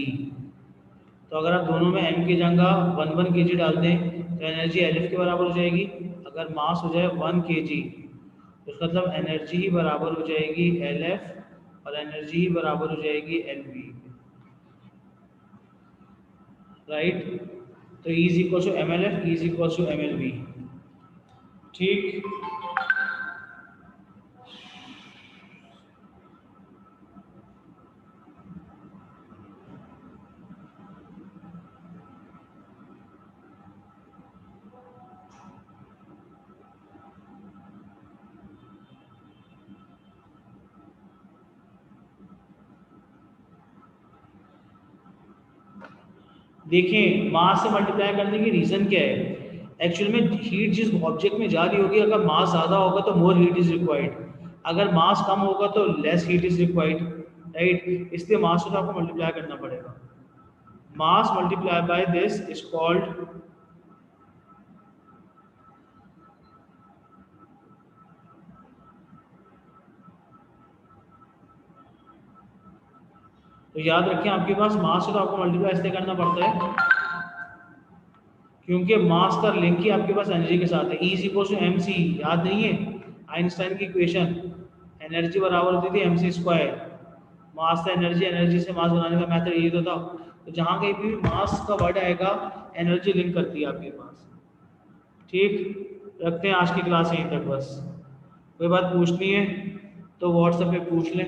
तो अगर आप दोनों में M की जगह 1 kg डाल दें तो एनर्जी LF के बराबर हो जाएगी। अगर मास हो जाए 1 kg तो उसका मतलब एनर्जी ही बराबर हो जाएगी LF और एनर्जी ही बराबर हो जाएगी LV, राइट। तो E is equal to MLF, E is equal to MLV। ठीक, देखें मास से मल्टीप्लाई करने की रीजन क्या है। एक्चुअल में हीट जिस ऑब्जेक्ट में जा रही होगी, अगर मास ज़्यादा होगा तो मोर हीट इज रिक्वायर्ड। अगर मास कम होगा तो less heat is required, right, इसलिए मास को आपको मल्टीप्लाई करना पड़ेगा। मास multiply by this is called तो याद रखें आपके पास मास को आपको मल्टीप्लाई इसलिए करना पड़ता है क्योंकि मास का लिंक ही आपके पास एनर्जी के साथ है। E is equal to M C, याद नहीं है आइंस्टाइन की इक्वेशन, एनर्जी बराबर होती थी एम सी स्क्वायर, मास से एनर्जी, एनर्जी से मास बनाने का मेथड यही तो था। तो जहाँ कहीं भी मास का वर्ड आएगा एनर्जी लिंक करती है आपके पास। ठीक, रखते हैं आज की क्लास यहीं तक। बस कोई बात पूछनी है तो व्हाट्सएप पे पूछ लें।